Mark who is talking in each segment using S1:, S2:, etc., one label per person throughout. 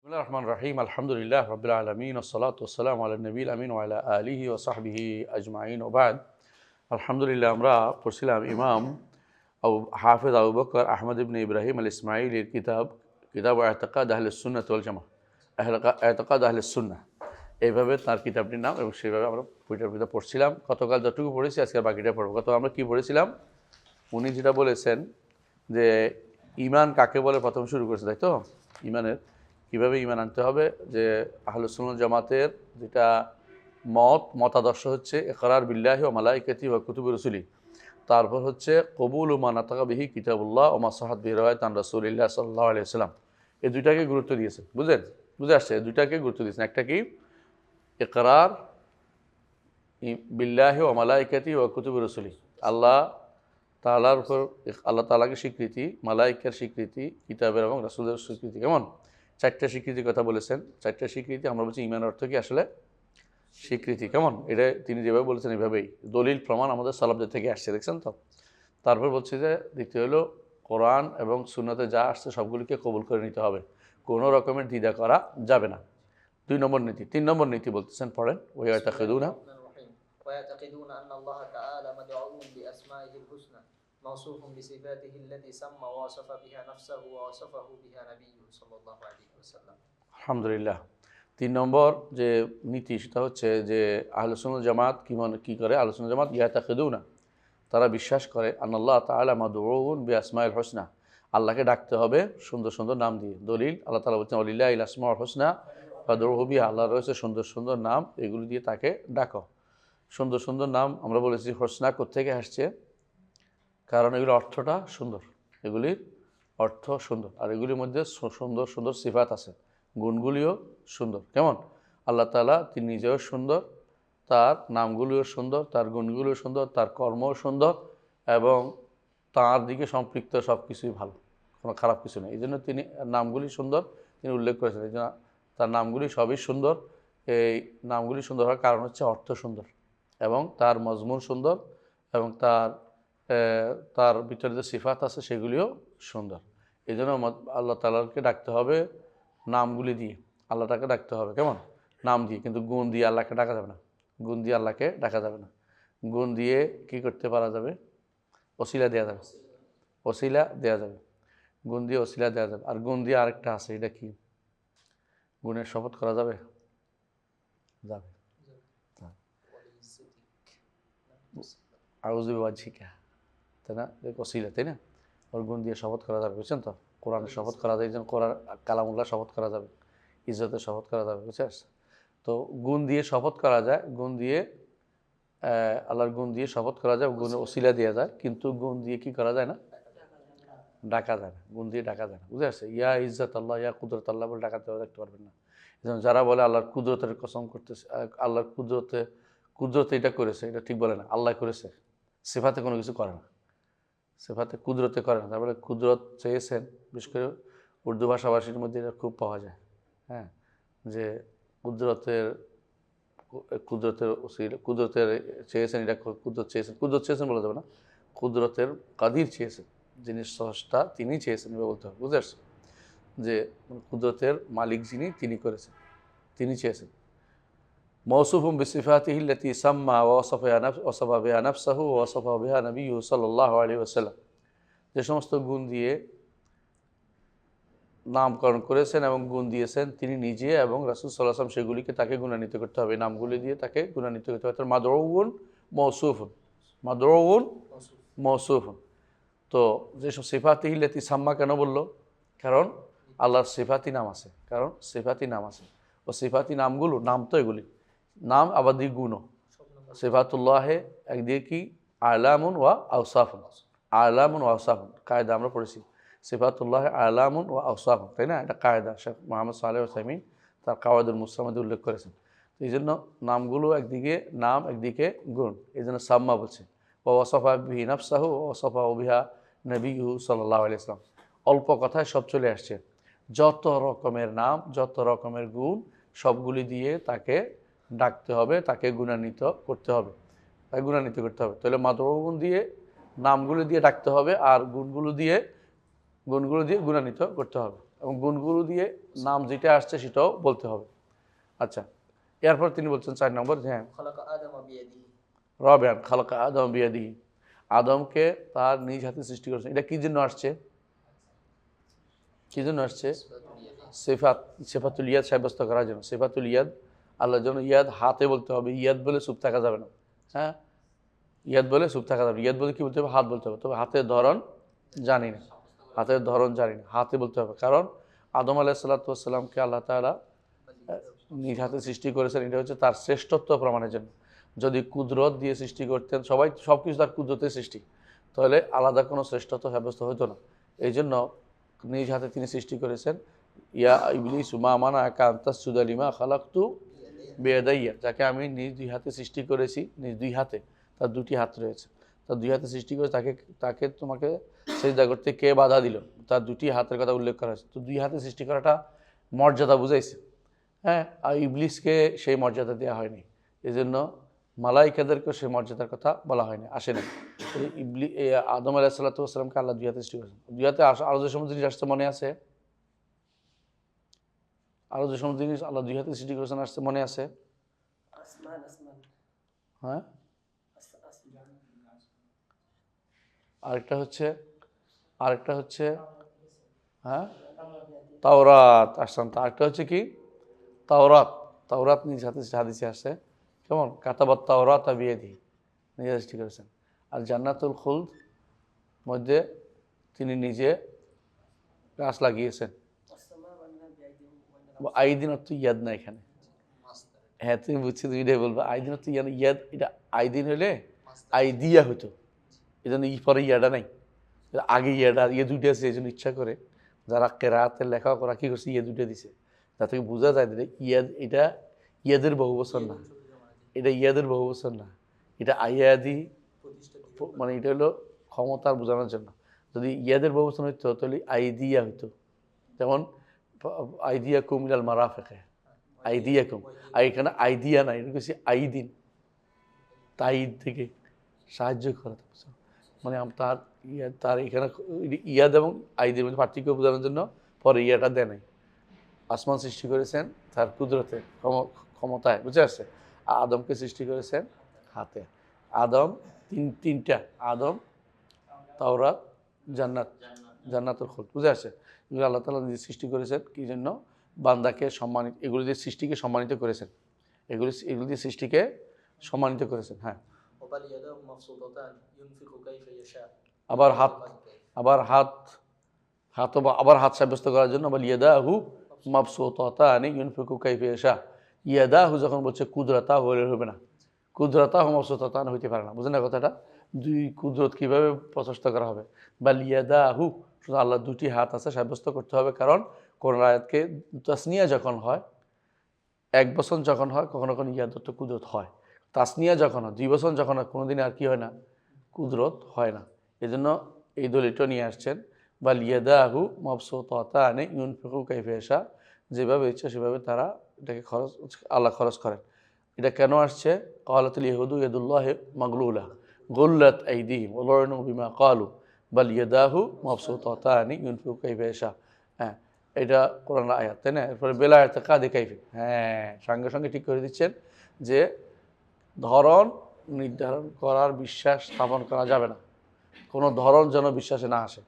S1: বিসমিল্লাহির রহমানির রহিম আলহামদুলিল্লাহ রাব্বিল আলামিন ওয়াসসালাতু ওয়াসসালামু আলা নবিয়িল আমিন ওয়া আলা আলিহি ওয়া সাহবিহি আজমাইন ওয়া বাদ। আলহামদুলিল্লাহ, আমরা পড়ছিলাম ইমাম হাফেজ আবু বকর আহমদ ইবনে ইব্রাহিম আল ইসমাইলির কিতাব ইতিকাদ আহলুস সুন্নাহ ওয়াল জামাআহ, ইতিকাদ আহলুস সুন্নাহ, এইভাবে তার কিতাবটির নাম, এবং সেইভাবে আমরা বইটা পড়ছিলাম। গতকাল যতটুকু পড়েছি আজকে বাকিটা পড়বো। গত আমরা কি পড়েছিলাম, উনি যেটা বলেছেন যে ঈমান কাকে বলে প্রথম শুরু করেছে, তাই তো? ঈমানের কীভাবে ঈমান আনতে হবে, যে আহলুস সুন্নাহ জামাতের যেটা মতাদর্শ হচ্ছে ইকরার বিল্লাহি ওয়া মালাইকাতিহি ওয়া কুতুবি রসুলি, তারপর হচ্ছে কবুল ও মা নাতাকা বিহি কিতাবুল্লাহ ও মা সাহাত বিহি রাওয়ায়াত আন রাসূলিল্লাহ সাল্লাল্লাহু আলাইহি ওয়াসাল্লাম। এই দুইটাকে গুরুত্ব দিয়েছেন, বুঝে আসছে? এই দুইটাকে গুরুত্ব দিয়েছেন। একটা কি, ইকরার বিল্লাহি ওয়া মালাইকাতিহি ওয়া কুতুবি রসুলি, আল্লাহ তাআলার উপর আল্লাহ তাআলাকে স্বীকৃতি, মালাইকার স্বীকৃতি, কিতাবের এবং রাসূলের স্বীকৃতি। কেমন? চারটা স্বীকৃতির কথা বলেছেন। চারটা স্বীকৃতি আমরা বলছি ঈমানের অর্থ কি আসলে? স্বীকৃতি। কেমন? এটা তিনি যেভাবে বলেছেন এভাবেই দলিল প্রমাণ আমাদের সালাফদের থেকে আসছে, দেখছেন তো? তারপর বলছি যে দ্বিতীয় হলো কোরআন এবং সুন্নতে যা আসছে সবগুলিকে কবুল করে নিতে হবে, কোনো রকমের দ্বিধা করা যাবে না। 2 নম্বর নীতি। 3 নম্বর নীতি বলতেছেন, পড়েন। ওয়ায়াতাকিদুনা
S2: أن الله تعالى مدعو بأسمائه الحسنى موصوف بصفاته التي سمى ووصف بها نفسه ووصفه بها نبيه صلى الله عليه وسلم।
S1: আলহামদুলিল্লাহ। 3 নম্বর যে নীতি সেটা হচ্ছে যে আহলুস সুন্নাহ জামাত কি করে? আহলুস সুন্নাহ জামাত ইয়াতাকিদুনা, তারা বিশ্বাস করে আল্লাহ তাআলা মাদউন বিআসমাইল হুসনা, আল্লাহকে ডাকতে হবে সুন্দর সুন্দর নাম দিয়ে। দলিল, আল্লাহ তাআলা বলছেন ওয়ালিল্লাহিল আসমাউল হুসনা ফাদউহু বিহা, আল্লাহর রয়েছে সুন্দর সুন্দর নাম, এগুলি দিয়ে তাকে ডাকো। সুন্দর সুন্দর নাম আমরা বলেছি হোসনা কোত্থেকে আসছে, কারণ এগুলির অর্থটা সুন্দর, এগুলির অর্থ সুন্দর, আর এগুলির মধ্যে সুন্দর সুন্দর সিফাত আছে, গুণগুলিও সুন্দর। কেমন? আল্লাহ তাআলা তিনি নিজেও সুন্দর, তার নামগুলিও সুন্দর, তার গুণগুলিও সুন্দর, তার কর্মও সুন্দর, এবং তার দিকে সম্পৃক্ত সব কিছুই ভালো, কোনো খারাপ কিছু নেই। এই জন্য তিনি নামগুলি সুন্দর তিনি উল্লেখ করেছেন। এই জন্য তার নামগুলি সবই সুন্দর। এই নামগুলি সুন্দর হওয়ার কারণ হচ্ছে অর্থ সুন্দর, এবং তার মজমুন সুন্দর, এবং তার ভিতরে যে সিফাত আছে সেগুলিও সুন্দর। এই জন্য আল্লাহ তাআলাকে ডাকতে হবে নামগুলি দিয়ে, আল্লাহটাকে ডাকতে হবে কেমন? নাম দিয়ে, কিন্তু গুণ দিয়ে আল্লাহকে ডাকা যাবে না। গুণ দিয়ে আল্লাহকে ডাকা যাবে না। গুণ দিয়ে কি করতে পারা যাবে? ওসিলা দেওয়া যাবে, ওসিলা দেওয়া যাবে, গুণ দিয়ে ওসিলা দেওয়া যাবে। আর গুণ দিয়ে আরেকটা আছে, এটা কি? গুণের শপথ করা যাবে? যাবে। আউযু বিওয়াজহিকা, তাই না? ওসিলা, তাই না? ওর গুণ দিয়ে শপথ করা যাবে, বুঝছেন তো? কোরআনের শপথ করা যায়, যেন কোরআন কালামুল্লাহ শপথ করা যাবে, ইজ্জতের শপথ করা যাবে, বুঝছিস? তো গুণ দিয়ে শপথ করা যায়, গুণ দিয়ে আল্লাহর গুণ দিয়ে শপথ করা যায়, গুণের ওসিলা দেওয়া যায়, কিন্তু গুণ দিয়ে কি করা যায় না? ডাকা যায় না। গুণ দিয়ে ডাকা যায় না, বুঝে আসছে? ইয়া ইজ্জত আল্লাহ, ইয়া কুদরত আল্লাহ বলে ডাকতে পারবেন না। যেমন যারা বলে আল্লাহর কুদরতের কসম করতেছে, আল্লাহর কুদরতে এটা করেছে, এটা ঠিক বলে না, আল্লাহ করেছে। সিফাতে কোনো কিছু করে না, সিফাতে কুদরতে করে না। তারপরে কুদরত চেয়েছেন, বিশেষ করে উর্দু ভাষাভাষীর মধ্যে এটা খুব পাওয়া যায়। হ্যাঁ, যে কুদরতের চেয়েছেন, এটা কুদরত চেয়েছেন বলা যাবে না, কুদরতের কাদির চেয়েছেন, যিনি স্রষ্টা তিনি চেয়েছেন, এভাবে বলতে হবে, বুঝতে পারছেন? যে কুদরতের মালিক যিনি, তিনি করেছেন, তিনি চেয়েছেন। মৌসুফুম বিসিফাতিহি আল্লাতী সাম্মা ওয়া ওয়াসাফা বিহা নাফসাহু ওয়া ওয়াসাফা বিহা নবিয়্যুহু সাল্লাল্লাহু আলাইহি ওয়াসাল্লাম, যে সমস্ত গুণ দিয়ে নামকরণ করেছেন এবং গুণ দিয়েছেন তিনি নিজে এবং রাসূল সাল্লাল্লাহু আলাইহি ওয়াসাল্লাম, সেগুলিকে তাকে গুণান্বিত করতে হবে, নামগুলি দিয়ে তাকে গুণান্বিত করতে হবে। মাদউন মৌসুফুন, মাদউন মৌসুফুন। তো যেসব সিফাতিহি আল্লাতী সাম্মা কেন বললো? কারণ আল্লাহর সিফাতি নাম আছে, কারণ সিফাতি নাম আছে। ও সিফাতি নামগুলো, নাম তো এগুলি নাম, আবার দিক গুণও। সিফাতুল্লাহে একদিকে কি? আলামুন ওয়া আওসাফুন, আলামুন ওয়া আওসাফুন, কায়দা আমরা পড়েছি। সিফাতুল্লাহ আলামুন ওয়া আওসাফুন, তাই না? এটা কায়দা শেখ মুহাম্মদ সালেহ উসাইমিন তার কাওয়াইদুল মুসলামাতে উল্লেখ করেছেন। তো এই জন্য নামগুলো একদিকে নাম, একদিকে গুণ, এই জন্য সাম্মা বলছে। ওয়া ওয়াসাফা বিহি নাফসাহু ওয়া ওয়াসাফা বিহা নবিয়্যুহু সাল্লাল্লাহু আলাইহি ওয়াসাল্লাম। অল্প কথায় সব চলে আসছে। যত রকমের নাম, যত রকমের গুণ, সবগুলি দিয়ে তাকে ডাকতে হবে, তাকে গুণান্বিত করতে হবে, তাকে গুণান্বিত করতে হবে। তাহলে মাদউন দিয়ে, নামগুলো দিয়ে ডাকতে হবে, আর গুণগুলো দিয়ে গুণান্বিত করতে হবে। এবং গুণগুলো দিয়ে নাম যেটা আসছে সেটাও বলতে হবে। আচ্ছা, এরপর তিনি বলছেন 4 নম্বর, হ্যাঁ,
S2: خلق آدم بيده
S1: রবেন খালাকা আদম বিয়াদিহি, আদমকে তার নিজ হাতে সৃষ্টি করেছেন। এটা কি জন্য আসছে? কি জন্য আসছে? সিফাতুল ইয়াদ সাব্যস্ত করার জন্য। সিফাতুল ইয়াদ, আল্লাহর জন্য ইয়াদ হাতে বলতে হবে, ইয়াদ বলে চুপ থাকা যাবে না। হ্যাঁ, ইয়াদ বলে চুপ থাকা যাবে, ইয়াদ বলে কি বলতে হবে? হাত বলতে হবে। তবে হাতের ধরন জানি না, হাতের ধরন জানি না, হাতে বলতে হবে। কারণ আদম আলাইহিসসালামকে আল্লাহ তাআলা নিজ হাতে সৃষ্টি করেছেন, এটা হচ্ছে তার শ্রেষ্ঠত্ব প্রমাণের জন্য। যদি কুদরত দিয়ে সৃষ্টি করতেন, সবাই সব কিছু তার কুদরতের সৃষ্টি, তাহলে আলাদা কোনো শ্রেষ্ঠত্ব সাব্যস্ত হতো না। এই জন্য নিজ হাতে তিনি সৃষ্টি করেছেন। ইয়া ইবলিস মা মানাকা আন তাসজুদা লিমা খালাকতু বিয়াদাইয়া, যাকে আমি নিজ দুই হাতে সৃষ্টি করেছি, নিজ দুই হাতে, তার দুটি হাত রয়েছে, তার দুই হাতে সৃষ্টি করে তাকে তোমাকে সিজদা করতে কে বাধা দিল? তার দুটি হাতের কথা উল্লেখ করা হয়েছে। তো দুই হাতে সৃষ্টি করাটা মর্যাদা বুঝাইছে। হ্যাঁ, আর ইবলিসকে সেই মর্যাদা দেওয়া হয়নি, এই জন্য মালাইকাদেরকেও সেই মর্যাদার কথা বলা হয়নি, আসে না। আদম আলাইহিসসালামকে আল্লাহ দুই হাতে সৃষ্টি করেছেন। দুই হাতে আরও যে সমস্ত জিনিস আসছে মনে আছে? আরও যে সমস্ত জিনিস আল্লাহ দুই হাতে সৃষ্টি করেছেন আসছে মনে আছে? হ্যাঁ, আরেকটা হচ্ছে হ্যাঁ তাওরাত আসছেন। আরেকটা হচ্ছে কি? তাওরাত নিজ হাতে হাদিসে আসছে। কেমন? কাতাবাত তাওরাত বিয়াদিহি, নিজে সৃষ্টি করেছেন। আর জান্নাতুল খুলদ মধ্যে তিনি নিজে গাছ লাগিয়েছেন। আইদিন অর্থ ইয়াদ না এখানে। হ্যাঁ, তুমি বুঝছি, তুমি এটাই বলবো। আইদিন অর্থ ইয়াদ, এটা আইদিন হলে আইদিয়া হতো, এই জন্য পরে ইয়াটা নাই, আগে ইয়াটা, ইয়ে দুইটা আছে। এই জন্য ইচ্ছা করে যারা কেরাতের লেখা করা কি করছে, ইয়ে দুইটা দিছে, যাতে বোঝা যায় যে ইয়াদ, এটা ইয়াদের বহু বছর না, এটা ইয়াদের বহু বছর না, এটা আইয়াদি, মানে এটা হলো ক্ষমতার বোঝানোর জন্য। যদি ইয়াদের বহু বছর হইতো তাহলে আইদিয়া হইতো। যেমন আইদিয়া কুমিলাল মারাফেকে, আইদিয়া কুম, আর এখানে আইদিয়া না, এটা হচ্ছে আইদিন, তাইদ থেকে সাহায্য করা। মানে তার এখানে ইয়াদ এবং আইদের মধ্যে পার্থক্য বোঝানোর জন্য পরে ইয়াটা দেয় নাই। আসমান সৃষ্টি করেছেন তার কুদরতে, ক্ষমতায়, বুঝে আসছে। আদমকে সৃষ্টি করেছেন হাতে। আদম তিনটা, আদম, তাওরাত, জান্নাতুল খুলদ, বুঝে আসছে। এগুলো আল্লাহ তাআলা নিজে সৃষ্টি করেছেন কি জন্য? বান্দাকে সম্মানিত, এগুলো দিয়ে সৃষ্টিকে সম্মানিত করেছেন, এগুলো দিয়ে সৃষ্টিকে সম্মানিত করেছেন। হ্যাঁ, আবার হাত সাব্যস্ত করার জন্য আবার ইয়াদাহু মাবসুতাতানি ইউনফিকু কাইফা ইয়াশা। ইয়াদাহু যখন বলছে কুদরতা হলে হবে না, কুদরতাহু মাবসুতাতান হইতে পারে না, বুঝেন না কথাটা? দুই কুদরত কিভাবে প্রচেষ্টা করা হবে? বা ইয়াদাহু, শুধু আল্লাহ দুটি হাত আছে সাব্যস্ত করতে হবে। কারণ কোন আয়াতকে তাসনিয়া যখন হয়, এক বচন যখন হয়, কখনো কখনো ইয়াদত কুদরত হয়। তাসনিয়া যখন হয়, দুই বচন যখন হয়, কোনোদিন আর কি হয় না? কুদরত হয় না। এই জন্য এই দলিলটা নিয়ে আসছেন, বাল ইয়াদাহু মাবসুতাতানি ইউনফিকু কাইফা ইয়াশা, যেভাবে ইচ্ছা সেভাবে তারা এটাকে আল্লাহ খরচ করেন। এটা কেন আসছে? ক্বালাতুল ইয়াহুদু ইয়াদুল্লাহি মাগলুলা গুল্লাত আইদিহিম ওয়া লু'inu বিমা ক্বালু বাল ইয়াদাহু মাবসুতাতানি ইউনফিকু কাইফা ইয়াশা। হ্যাঁ, এটা কোরআনের আয়াত, তাই না? এরপরে বেলায়েতে কাদি কাইফি, হ্যাঁ, সঙ্গে সঙ্গে ঠিক করে দিচ্ছেন যে ধরন নির্ধারণ করার বিশ্বাস স্থাপন করা যাবে না। কোনো ধরন যেন বিশ্বাসে না আসে।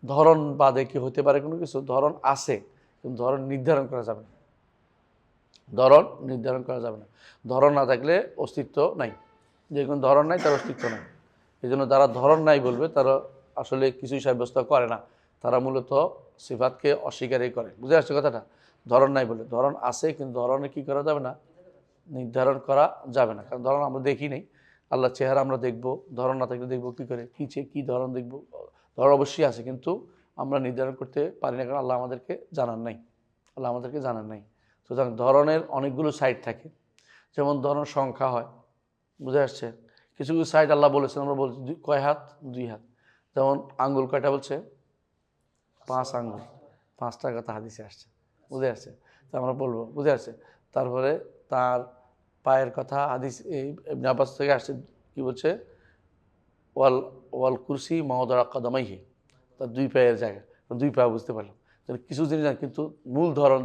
S1: ধরন বাদে কি হতে পারে কোনো কিছু? ধরন আছে, কিন্তু ধরন নির্ধারণ করা যাবে না। ধরন নির্ধারণ করা যাবে না। ধরন না থাকলে অস্তিত্ব নাই। যে কোনো ধরন নাই, তার অস্তিত্ব নাই। এই জন্য যারা ধরন নাই বলবে, তারা আসলে কিছুই সাব্যস্ত করে না, তারা মূলত সিফাতকে অস্বীকারই করে। বুঝে আসছে কথাটা? ধরন নাই বলে, ধরন আছে কিন্তু ধরনে কি করা যাবে না? নির্ধারণ করা যাবে না। কারণ ধরন আমরা দেখি নেই, আল্লাহ চেহারা আমরা দেখবো, ধরন না থাকলে দেখবো কী করে? কী ধরন দেখবো? ধরন অবশ্যই আছে, কিন্তু আমরা নির্ধারণ করতে পারি না, কারণ আল্লাহ আমাদেরকে জানান নাই। সুতরাং ধরনের অনেকগুলো সাইড থাকে। যেমন ধরন সংখ্যা হয়, বুঝে আসছে? কিছু কিছু সাইড আল্লাহ বলেছেন, আমরা বলছি কয় হাত? 2 হাত। যেমন আঙ্গুল কয়টা বলছে? 5 আঙ্গুল, 5টা কথা হাদিসে আসছে, বুঝে আসছে? তা আমরা বলবো, বুঝে আসছে? তারপরে তার পায়ের কথা হাদিস ইবনে আব্বাস থেকে আসছে, কি বলছে? ওয়াল কুরসি মাওদা কাদামাইহি, তার 2 পায়ের জায়গা, 2 পা বুঝতে পারলাম। কিছু জিনিস জানি, কিন্তু মূল ধরন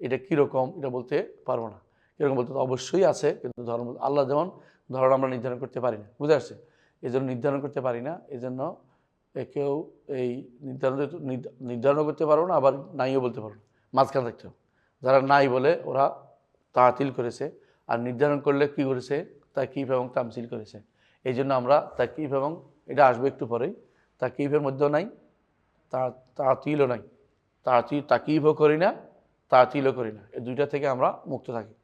S1: এটা কীরকম এটা বলতে পারবো না। কীরকম বলতে অবশ্যই আছে, কিন্তু ধরন আল্লাহ যেমন ধরন আমরা নির্ধারণ করতে পারি না, বুঝে আসছে? এই জন্য নির্ধারণ করতে পারি না, এই জন্য কেউ এই নির্ধারণও করতে পারবো না, আবার নাইও বলতে পারবো না, মাঝখানে থাকতে হবে। যারা নাই বলে ওরা তাতিল করেছে, আর নির্ধারণ করলে কি করেছে, তাকিফ এবং তামসিল করেছে। এই জন্য আমরা তাকিফ এবং এটা আসবে একটু পরেই, তাকিফের মধ্যেও নাই, তাতিলও নাই, তাকিফও করি না, তাতিলও করি না, এই দুইটা থেকে আমরা মুক্ত থাকি।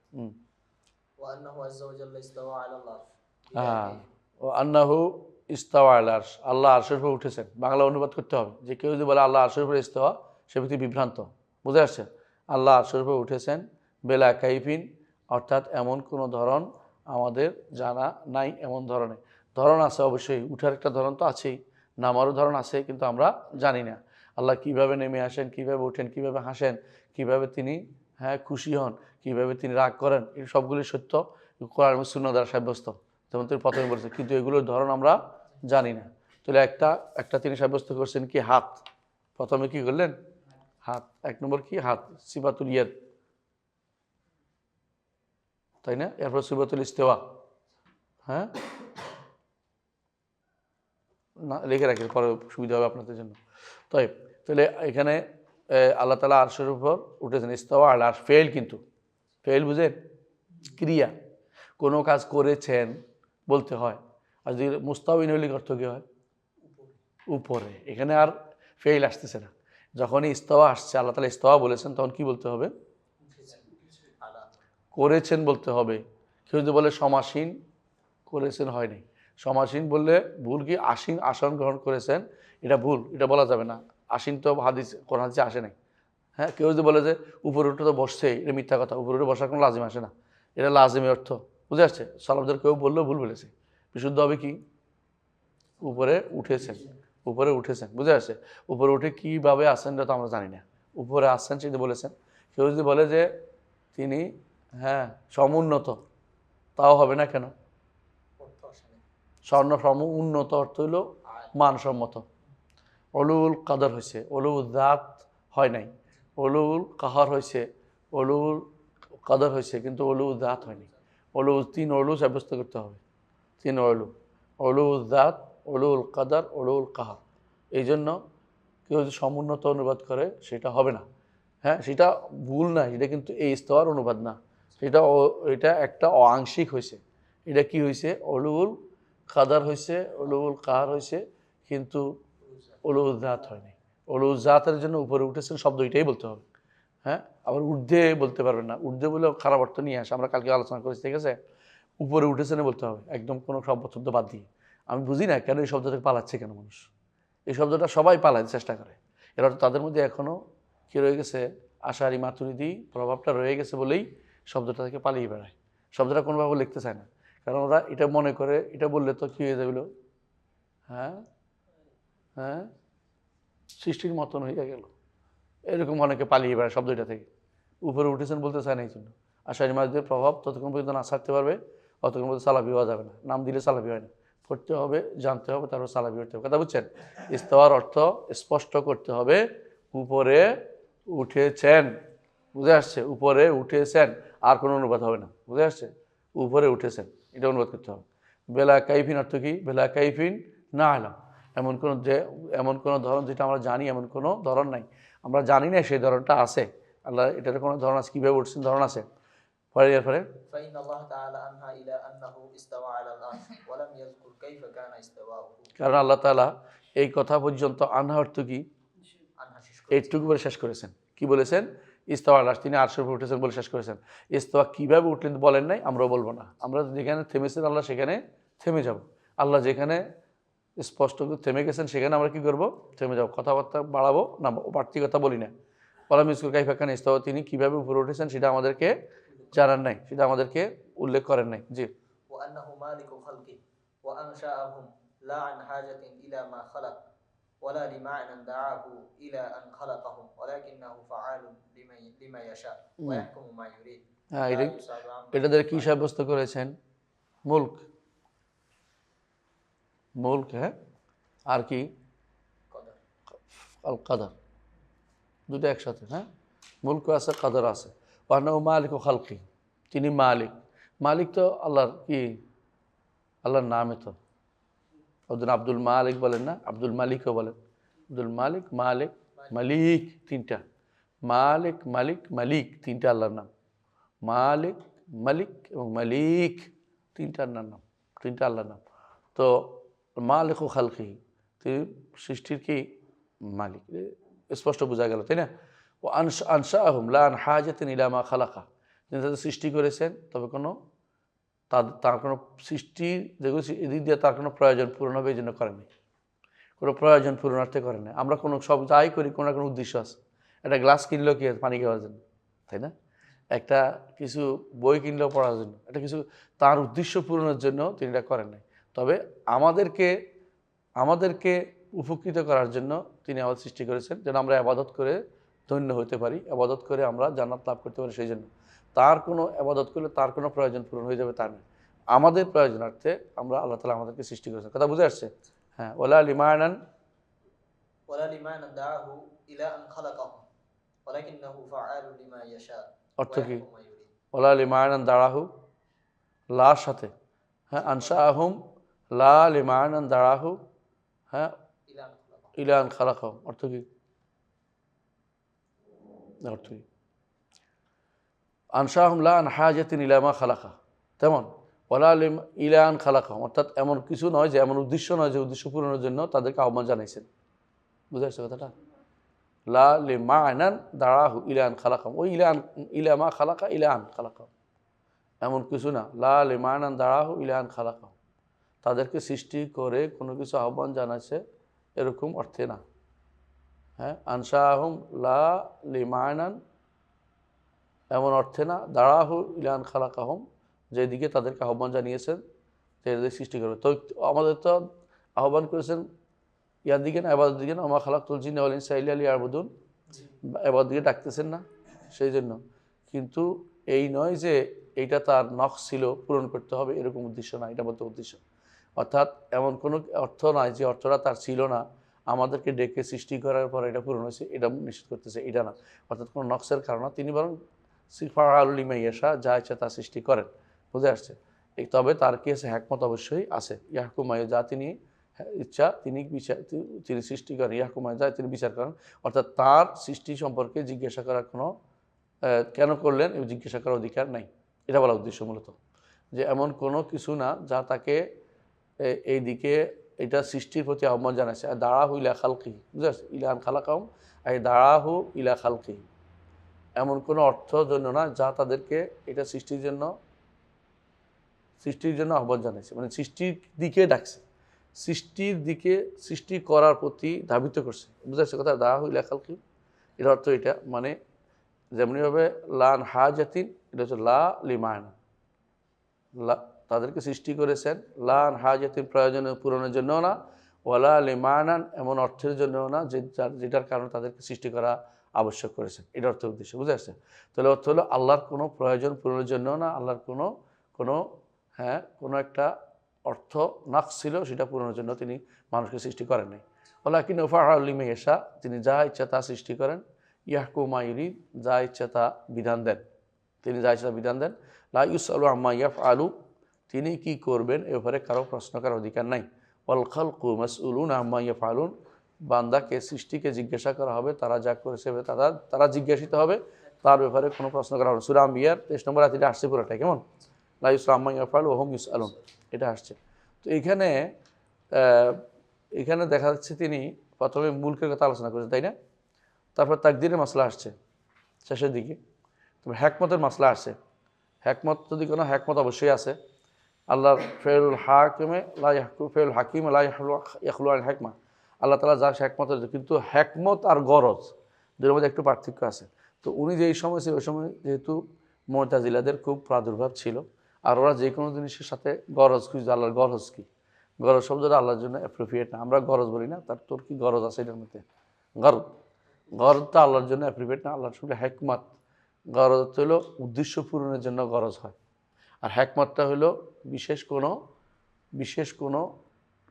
S1: ও আন্নাহু ইস্তাওয়া আল আরশ, আল্লাহ আরশের উপর উঠেছেন। বাংলা অনুবাদ করতে হবে, যে কেউ যদি বলে আল্লাহ আরশের উপর ইস্তাওয়া, সে ব্যক্তি বিভ্রান্ত, বুঝে আসছে? আল্লাহ আরশের উপর উঠেছেন বেলা কাইফিন, অর্থাৎ এমন কোনো ধরন আমাদের জানা নাই। এমন ধরনের ধরন আছে অবশ্যই, উঠার একটা ধরন তো আছেই, নামারও ধরন আছে, কিন্তু আমরা জানি না আল্লাহ কিভাবে নেমে আসেন, কিভাবে ওঠেন, কিভাবে হাসেন, কিভাবে তিনি খুশি হন, কিভাবে তিনি রাগ করেন, এই সবগুলি সত্য কোরআন এবং সুন্নাহ দ্বারা সাব্যস্ত, যেমন তিনি প্রথমে বলেছেন, কিন্তু এগুলোর ধরন আমরা জানি না। তাহলে একটা তিনি সাব্যস্ত করছেন কি, হাত। প্রথমে কি করলেন? হাত। এক নম্বর কি? হাত, সিফাতুল ইয়াদ, তাই না? এরপর সিফাতুল ইস্তেওয়া, হ্যাঁ না লিখে রাখি, পরে সুবিধা হবে আপনাদের জন্য। তাহলে এখানে আল্লাহ তাআলা আরশের উপর উঠেছেন, ইস্তাওয়া আল আরশ, ফেল, কিন্তু ফেল বুঝেন, ক্রিয়া, কোনো কাজ করেছেন বলতে হয়। আর যদি মুস্তাউইন হলে অর্থ কী হয়? উপরে। এখানে আর ফেল আসতেছে না, যখনই ইস্তাওয়া আসছে, আল্লাহ তাআলা ইস্তাওয়া বলেছেন, তখন কি বলতে হবে? করেছেন বলতে হবে। কেউ যদি বলে সমাসীন করেছেন, হয়নি। সমাসীন বললে ভুল, কি আসীন, আসন গ্রহণ করেছেন, এটা ভুল, এটা বলা যাবে না। আসীন তো হাদিস, কোরআন হাদিসে আসে নাই। হ্যাঁ, কেউ যদি বলে যে উপরে উঠে তো বসছেই, এটা মিথ্যা কথা, উপরে উঠে বসার কোনো লাজিম আসে না, এটা লাজিমের অর্থ, বুঝে আসছে? সালাফদের কেউ বললেও ভুল বলেছে। বিশুদ্ধ হবে কি? উপরে উঠেছেন, উপরে উঠেছেন, বুঝে আসছে? উপরে উঠে কীভাবে আসেন এটা তো আমরা জানি না, উপরে আসছেন সেটা বলেছেন। কেউ যদি বলে যে তিনি সমুন্নত, তাও হবে না। কেন? উন্নত অর্থ হইল মানসম্মত। অলুল কাদর হয়েছে, অলুল জাত হয় নাই। অলুল কাহার হয়েছে, অলুল কাদর হয়েছে, কিন্তু অলুল জাত হয়নি। তিন অলু সাব্যস্ত করতে হবে, তিন অলুল জাত, অলুল কাদর, অলুল কাহার। এই জন্য কেউ যদি সমুন্নত অনুবাদ করে সেটা হবে না। হ্যাঁ, সেটা ভুল না, এটা কিন্তু এই ইস্তাওয়ার অনুবাদ না, এটা একটা আংশিক হয়েছে। এটা কি হয়েছে? অলুল কাদার হয়েছে, অলুল কাহার হয়েছে, কিন্তু অলুল জাত হয়নি। অলুল জাতের জন্য উপরে উঠেছেন শব্দ এটাই বলতে হবে। হ্যাঁ, আবার ঊর্ধ্বে বলতে পারবেন না, ঊর্ধ্বে বলে খারাপ অর্থ নিয়ে আসে, আমরা কালকে আলোচনা করেছি, ঠিক আছে? উপরে উঠেছেন বলতে হবে, একদম কোনো শব্দ বাদ দিয়ে। আমি বুঝি না কেন এই শব্দটাকে পালাচ্ছে, কেন মানুষ এই শব্দটা সবাই পালাতে চেষ্টা করে। এর অর্থ তাদের মধ্যে এখনও কি রয়ে গেছে? আশারি মাতুরিদি প্রভাবটা রয়ে গেছে বলেই শব্দটা থেকে পালিয়ে বেড়ায়, শব্দটা কোনোভাবে লিখতে চায় না, কারণ ওরা এটা মনে করে এটা বললে তো কী হয়ে যাবে, হ্যাঁ হ্যাঁ সৃষ্টির মতন হয়ে গেল, এরকম অনেকে পালিয়ে বেড়ায় শব্দটা থেকে। উপরে উঠেছেন বলতে চায় না, এই জন্য আশারি মাতুরিদির প্রভাব ততক্ষণ পর্যন্ত না ছাড়তে পারবে, অতক্ষণ পর্যন্ত সালাফি হওয়া যাবে না। নাম দিলে সালাফি হয় না, পড়তে হবে, জানতে হবে, তারপর সালাফি হতে হবে। কথা বুঝছেন? ইস্তাওয়ার অর্থ স্পষ্ট করতে হবে, উপরে উঠেছেন, বুঝে আসছে? উপরে উঠেছেন, আর কোনো অনুবাদ হবে না, বুঝে আসছে? উপরে উঠেছেন, এটা অনুবাদ করতে হবে। বেলা কাইফিন অর্থ কি? বেলা কাইফিন না আলাম, এমন কোনো ধরন যেটা আমরা জানি, এমন কোনো ধরন নাই, আমরা জানি না সেই ধরনটা আছে। আল্লাহ এটার কোনো ধরন আছে, কীভাবে উঠছেন ধরন আছে। পরে এরপরে কারণ আল্লাহ তাআলা এই কথা পর্যন্ত, আনহা অর্থ কি? এইটুকু বলে শেষ করেছেন। কি বলেছেন? ইস্তাওয়া আল আরশ, তিনি আরশের উপর উঠেছেন বলে শেষ করেছেন। ইস্তাওয়া কীভাবে উঠলেন বলেন নাই, আমরাও বলবো না। আমরা যেখানে থেমেছেন আল্লাহ সেখানে থেমে যাব। আল্লাহ যেখানে স্পষ্ট থেমে গেছেন সেখানে আমরা কি করব? থেমে যাব, কথাবার্তা বাড়াবো না, বাড়তি কথা বলি না। ওয়ালাম ইয়াজকুর কাইফা কানা ইস্তাওয়া, তিনি কীভাবে উপরে উঠেছেন সেটা আমাদেরকে জানান নাই, সেটা আমাদেরকে উল্লেখ করেন নাই। জি। হ্যাঁ, এটাদের কি সাব্যস্ত করেছেন? মুলক, হ্যাঁ, আর কি? আল কাদার, দুটো একসাথে, হ্যাঁ, মুলক আছে, কদর আছে। ওয়ান্নাহু মালিকু খালকি, তিনি মালিক। মালিক তো আল্লাহর কি, আল্লাহর নামে তো। ওদের আব্দুল মালিক বলেন না, আব্দুল মালিকও বলেন। আব্দুল মালিক, মালিক, মালিক, তিনটা। মালিক, মালিক, মালিক, তিনটা আল্লাহর নাম। মালিক, মালিক এবং মালিক, তিনটা আল্লাহর নাম, তিনটা আল্লাহর নাম। তো মালিক ও খালকি, তিনি সৃষ্টির কি মালিক, স্পষ্ট বোঝা গেল, তাই না? ও আনশাআহুম লা আন হাজাতিন ইলা মা খালাকা, তিনি তাদের সৃষ্টি করেছেন, তবে কোনো তার কোনো সৃষ্টির যেগুলো এদিক দিয়ে তার কোনো প্রয়োজন পূরণ হবে এই জন্য করেনি, কোনো প্রয়োজন পূরণার্থে করে না। আমরা কোনো সব যাই করি কোনো না কোনো উদ্দেশ্য আছে। একটা গ্লাস কিনলেও কি পানি খাওয়ার জন্য, তাই না? একটা কিছু বই কিনলেও পড়ার জন্য, একটা কিছু তার উদ্দেশ্য পূরণের জন্য তিনি এটা করেন নাই। তবে আমাদেরকে উপকৃত করার জন্য তিনি আমাদের সৃষ্টি করেছেন, যেন আমরা আবাদত করে ধন্য হতে পারি, আবাদত করে আমরা জান্নাত লাভ করতে পারি। সেই জন্য তার কোনো আবাদত করলে তার কোনো প্রয়োজন পূরণ হয়ে যাবে তা নয়, আমাদের প্রয়োজনার্থে আমরা আল্লাহ তাআলা আমাদেরকে সৃষ্টি করেছেন। কথা বুঝে আসছে? হ্যাঁ, ওয়ালা লিমানান
S2: দাআহু ইলা আন খালাকাহু ওয়ালাকিন্নাহু ফাআলুন লিমা ইয়াশা।
S1: অর্থ কি? ওয়ালা লিমানান দাঁড়াহু, লার সাথে, হ্যাঁ, আনশাআহুম লা লিমানান দাঁড়াহু, হ্যাঁ, ইলা আন খালাকাহুম, অর্থ কি? অর্থ কি? আনশাআহুম লা আন হাজাতিন ইলা মা খালাকা, তেমন ওয়ালা ইলা আন খালাকাহুম, অর্থাৎ এমন কিছু নয় যে, এমন উদ্দেশ্য নয় যে উদ্দেশ্য পূরণের জন্য তাদেরকে আহ্বান জানাইছেন। বুঝে আসছে কথাটা? লা লিমানান দাঁড়াহু ইলা আন খালাকাহুম, ওই ইলা মা খালাকা ইলা আন খালাকাহুম, এমন কিছু না। লা লিমানান দাঁড়াহু ইলা আন খালাকাহুম, তাদেরকে সৃষ্টি করে কোনো কিছু আহ্বান জানাচ্ছে এরকম অর্থে না। হ্যাঁ, আনশাআহুম লা লিমানান এমন অর্থে না, দাঁড়াহু ইলা আন খালাকাহুম, যেদিকে তাদেরকে আহ্বান জানিয়েছেন যে এদের সৃষ্টি করবে। তো আমাদের তো আহ্বান করেছেন ইয়ার দিকে না, এবার দিকে না, আমা খালাকতুল জিন্না ওয়াল ইনসা ইল্লা লিয়াবুদুন, এবার দিকে ডাকতেছেন না, সেই জন্য। কিন্তু এই নয় যে এইটা তার নকশ ছিল পূরণ করতে হবে, এরকম উদ্দেশ্য না, এটা বলতে উদ্দেশ্য। অর্থাৎ এমন কোনো অর্থ নয় যে অর্থটা তার ছিল না, আমাদেরকে ডেকে সৃষ্টি করার পর এটা পূরণ হয়েছে, এটা নিশ্চিত করতেছে, এটা না। অর্থাৎ কোনো নকশের কারণে তিনি বরং ফাআলুন লিমা ইয়াশা, যা ইচ্ছা তা সৃষ্টি করেন। বুঝে আসছে? তবে তার কি আছে, হ্যাকমত অবশ্যই আছে। ইয়াহকুমায়, যা তিনি ইচ্ছা তিনি সৃষ্টি করেন, ইয়াহকুমায় যা তিনি বিচার করেন। অর্থাৎ তার সৃষ্টি সম্পর্কে জিজ্ঞাসা করার কোনো কেন করলেন এই জিজ্ঞাসা করার অধিকার নাই, এটা বলা উদ্দেশ্য মূলত। যে এমন কোনো কিছু না যা তাকে এই দিকে এটা সৃষ্টির প্রতি আহ্বান জানাচ্ছে। আর দাঁড়াহু ইলা খালকি, বুঝতে পারছি? ইলান খালাকাহুম আর দাঁড়াহু ইলা খালকি, এমন কোনো অর্থ জন্য না যা তাদেরকে এটা সৃষ্টির জন্য আহ্বান জানাইছে, মানে সৃষ্টির দিকে ডাকছে, সৃষ্টির দিকে, সৃষ্টি করার প্রতি ধাবিত করছে। বুঝতে পারছে কথা? দাঁড়াহু ইলা খালকি, এর অর্থ এটা, মানে যেমনিভাবে লান হাজাতিন, এটা হচ্ছে লা লিমান, তাদেরকে সৃষ্টি করেছেন লান হাজাতিন, প্রয়োজনীয় পূরণের জন্যও না, ওয়ালা লিমানান, এমন অর্থের জন্যও না যেটার কারণে তাদেরকে সৃষ্টি করা আবশ্যক করেছেন, এটা অর্থ উদ্দেশ্য। বুঝে আসছে? তাহলে অর্থ হলো আল্লাহর কোনো প্রয়োজন পূরণের জন্যও না, আল্লাহর কোনো একটা অর্থ নাকস ছিল, সেটা পূরণের জন্য তিনি মানুষকে সৃষ্টি করেন নাই। ওয়ালাকিন ফাআলুন লিমা ইয়াশা, তিনি যা ইচ্ছা তা সৃষ্টি করেন। ইয়াহকুমু মা ইউরিদ, যা ইচ্ছা তা বিধান দেন, তিনি যা ইচ্ছা তা বিধান দেন। লা ইউসআলু আম্মা ইয়াফআলু, তিনি কি করবেন এ ব্যাপারে কারো প্রশ্ন করার অধিকার নাই। ওয়াল খালকু মাসউলুনা আম্মা ইয়াফআলুন, বান্দাকে, সৃষ্টিকে জিজ্ঞাসা করা হবে তারা যা করেছে, তারা জিজ্ঞাসিত হবে, তার ব্যাপারে কোনো প্রশ্ন করা হবে। সূরা আম্বিয়ার 23 নম্বর আয়াতে আসছে পুরোটা, কেমন? লা ইউসআলু আম্মা ইয়াফআলু ওয়া হুম ইউসআলুন, এটা আসছে। তো এখানে দেখা যাচ্ছে তিনি প্রথমে মুলকের কথা আলোচনা করেছেন, তাই না? তারপর তাকদীরের মাসলা আসছে শেষের দিকে, তবে হ্যাকমতের মাসলা আসছে। হ্যাকমত যদি কোনো হ্যাকমত অবশ্যই আছে। আল্লাহর ফেরুল হাকিমে লা ইয়াহকু, ফেরুল হাকিম লা ইয়াখলু আল হ্যাকমা, আল্লাহ তাআলা যা হ্যাকমতের, কিন্তু হ্যাকমত আর গরজ দুটোর মধ্যে একটু পার্থক্য আছে। তো উনি যেই সময় ছিল, ওই সময় যেহেতু মুতাজিলাদের খুব প্রাদুর্ভাব ছিল, আর ওরা যে কোনো জিনিসের সাথে গরজ খুঁজছে। আল্লাহর গরজ কি? গরজ শব্দটা আল্লাহর জন্য অ্যাপ্রোপ্রিয়েট না, আমরা গরজ বলি না, তোর কি গরজ আছে এটার মধ্যে? গরজটা আল্লাহর জন্য অ্যাপ্রোপ্রিয়েট না। আল্লাহর সঙ্গে হ্যাকমত, গরজ হলো উদ্দেশ্য পূরণের জন্য গরজ হয়, আর হ্যাকমতটা হলো বিশেষ কোনো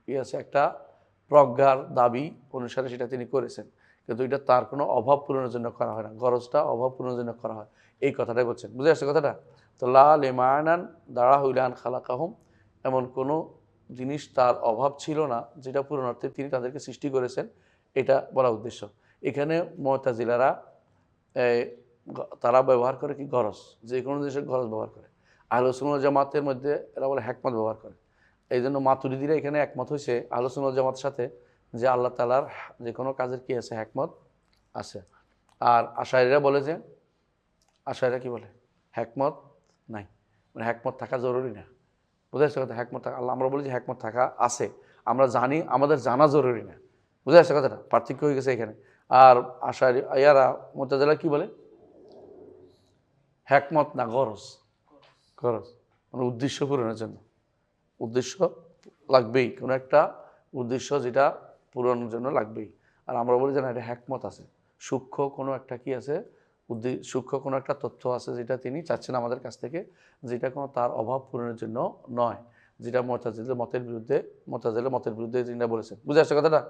S1: কি আছে, একটা প্রজ্ঞার দাবি অনুসারে সেটা তিনি করেছেন। কিন্তু এটা তার কোনো অভাব পূরণের জন্য করা হয় না, গরজটা অভাব পূরণের জন্য করা হয়, এই কথাটাই বলছেন। বুঝে আসছে কথাটা? তো লা লিমানান দাঁড়া হইলান খালাকাহুম, এমন কোনো জিনিস তার অভাব ছিল না যেটা পূরণার্থে তিনি তাদেরকে সৃষ্টি করেছেন, এটা বলা উদ্দেশ্য। এখানে মুতাজিলারা তারা ব্যবহার করে কি গরজ, যে কোনো জিনিসের গরজ ব্যবহার করে। আহলে সুন্নাত ওয়াল জামাতের মধ্যে এরা বলে হিকমত ব্যবহার করে। এই জন্য মাতুরিদিরা এখানে একমত হয়েছে আহলে সুন্নাত ওয়াল জামাতের সাথে যে আল্লাহ তাআলার যে কোনো কাজের কি আছে, হিকমত আছে। আর আশাইরা বলে যে, আশাইরা কি বলে, হিকমত নাই, মানে হিকমত থাকা জরুরি না। বুঝে আসছে কথা? হিকমত থাকা, আল্লাহ আমরা বলি যে হিকমত থাকা আছে, আমরা জানি, আমাদের জানা জরুরি না। বুঝে আসছে কথাটা? পার্থক্য হয়ে গেছে এখানে। আর আশাইরা ইয়ারা মুতাজিলা কি বলে, হিকমত না গরজ, গরজ মানে উদ্দেশ্য পূরণের জন্য, উদ্দেশ্য লাগবেই, কোনো একটা উদ্দেশ্য যেটা পূরণের জন্য লাগবেই। আর আমরা বলি যে না, এটা হিকমত আছে, সূক্ষ্ম কোনো একটা কি আছে, সূক্ষ্ম কোনো একটা তথ্য আছে যেটা তিনি চাচ্ছেন আমাদের কাছ থেকে, যেটা কোনো তার অভাব পূরণের জন্য নয়, যেটা মুতাজিলা মতের বিরুদ্ধে, মুতাজিলা মতের বিরুদ্ধে তিনটা বলেছেন। বুঝে আসছে কথাটা?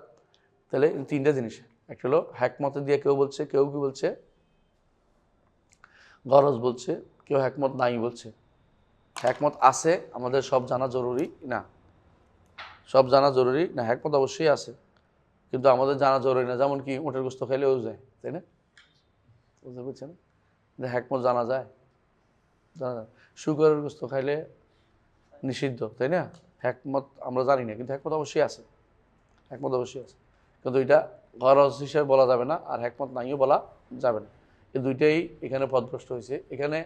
S1: তাহলে তিনটা জিনিস, একটা হলো হিকমত দিয়ে কেউ বলছে, কেউ কি বলছে গরজ বলছে, কেউ হিকমত নাই বলছে। হিকমত আছে, আমাদের সব জানা জরুরি না, সব জানা জরুরি না, হিকমত অবশ্যই আছে, কিন্তু আমাদের জানা জরুরি না। যেমন কি উটের গোস্ত খাইলেও যায়, তাই না? বুঝতে পারছেন? যে হিকমত জানা যায়, জানা যায়। শুকরের গোস্ত খাইলে নিষিদ্ধ, তাই না? হিকমত আমরা জানি না, কিন্তু হিকমত অবশ্যই আছে, হিকমত অবশ্যই আছে, কিন্তু এটা গরজ হিসেবে বলা যাবে না, আর হিকমত নাইও বলা যাবে না। এই দুইটাই এখানে পথভ্রষ্ট হয়েছে। এখানে